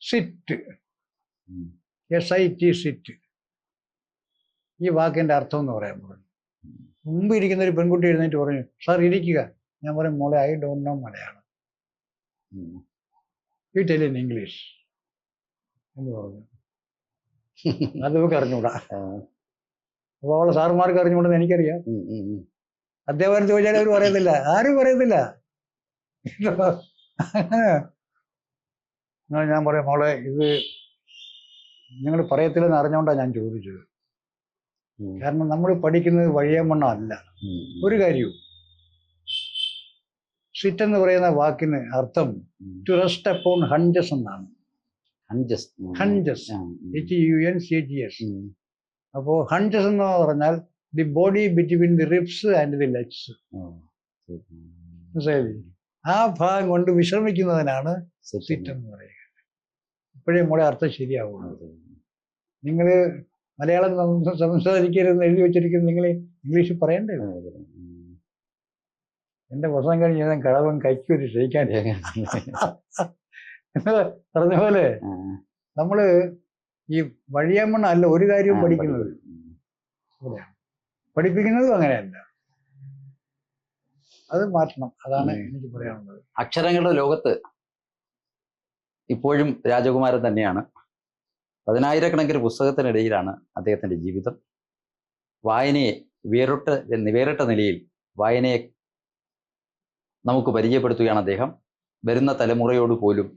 B: സിറ്റ്, SIT, സിറ്റ്. ഈ വാക്കിൻ്റെ അർത്ഥം എന്ന് പറയാൻ പറഞ്ഞു. മുമ്പ് ഇരിക്കുന്ന ഒരു പെൺകുട്ടി എഴുന്നേറ്റ് പറഞ്ഞു, സാർ ഇരിക്കുക. ഞാൻ പറയും, മോളെ I don't know Malayalam. You tell in English എന്ന് പറഞ്ഞു. അത് നമുക്ക് അറിഞ്ഞൂടാ. അപ്പോൾ അവളെ സാറുമാർക്ക് അറിഞ്ഞുകൂടെന്ന് എനിക്കറിയാം. അദ്ദേഹം ചോദിച്ചാൽ അവർ പറയത്തില്ല, ആരും പറയത്തില്ല. ഞാൻ പറയാം, മോളെ ഇത് നിങ്ങൾ പറയത്തില്ലെന്ന് അറിഞ്ഞുകൊണ്ടാണ് ഞാൻ ചോദിച്ചത്. കാരണം നമ്മൾ പഠിക്കുന്നത് വഴിയമ്മണ്ണം അല്ല ഒരു കാര്യവും. സിറ്റ് എന്ന് പറയുന്ന വാക്കിന് അർത്ഥം ടു റെസ്റ്റ് അപ്പോൺ ഹഞ്ചസ് എന്നാണ്. ഹഞ്ചസ്, HUNCHES. അപ്പോൾ ഹഞ്ചസ് എന്ന് പറഞ്ഞാൽ the body between the ribs and the legs. മനസ്സിലായില്ലേ? ആ ഭാഗം കൊണ്ട് വിശ്രമിക്കുന്നതിനാണ് സിറ്റ് എന്ന് പറയുക. ഇപ്പോഴേ മോളെ അർത്ഥം ശരിയാവുള്ളൂ. നിങ്ങൾ മലയാളം സംസാരിക്കരുതെന്ന് എഴുതി വെച്ചിരിക്കുന്നത് നിങ്ങൾ ഇംഗ്ലീഷ് പറയണ്ടേ? എൻ്റെ പ്രസംഗം കഴിഞ്ഞ് ഞാൻ കടവൻ കൈക്കൊരു ക്ഷയിക്കാൻ പറഞ്ഞ പോലെ നമ്മള് ഈ വഴിയമ്മണ്ണ അല്ല ഒരു കാര്യവും പഠിക്കുന്നത്. പഠിപ്പിക്കുന്നതും അങ്ങനെയല്ല. അത് മാറ്റണം. അതാണ് എനിക്ക് പറയാനുള്ളത്.
A: അക്ഷരങ്ങളുടെ ലോകത്ത് ഇപ്പോഴും രാജകുമാരൻ തന്നെയാണ്. 10,000-കണക്കിന് പുസ്തകത്തിനിടയിലാണ് അദ്ദേഹത്തിൻ്റെ ജീവിതം. വായനയെ വേറിട്ട നിലയിൽ വായനയെ നമുക്ക് പരിചയപ്പെടുത്തുകയാണ് അദ്ദേഹം. വരുന്ന തലമുറയോട് പോലും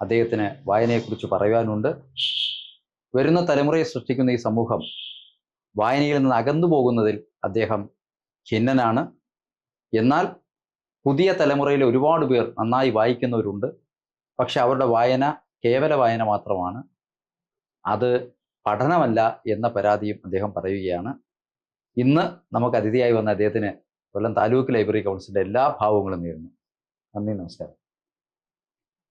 A: അദ്ദേഹത്തിന് വായനയെക്കുറിച്ച് പറയുവാനുണ്ട്. വരുന്ന തലമുറയെ സൃഷ്ടിക്കുന്ന ഈ സമൂഹം വായനയിൽ നിന്ന് അകന്നു പോകുന്നതിൽ അദ്ദേഹം ഖിന്നനാണ്. എന്നാൽ പുതിയ തലമുറയിൽ ഒരുപാട് പേർ നന്നായി വായിക്കുന്നവരുണ്ട്. പക്ഷെ അവരുടെ വായന കേവല വായന മാത്രമാണ്, അത് പഠനമല്ല എന്ന പരാതിയും അദ്ദേഹം പറയുകയാണ്. ഇന്ന് നമുക്ക് അതിഥിയായി വന്ന അദ്ദേഹത്തിന് കൊല്ലം താലൂക്ക് ലൈബ്രറി കൗൺസിലിൻ്റെ എല്ലാ ഭാവങ്ങളും നേരുന്നു. നന്ദി, നമസ്കാരം.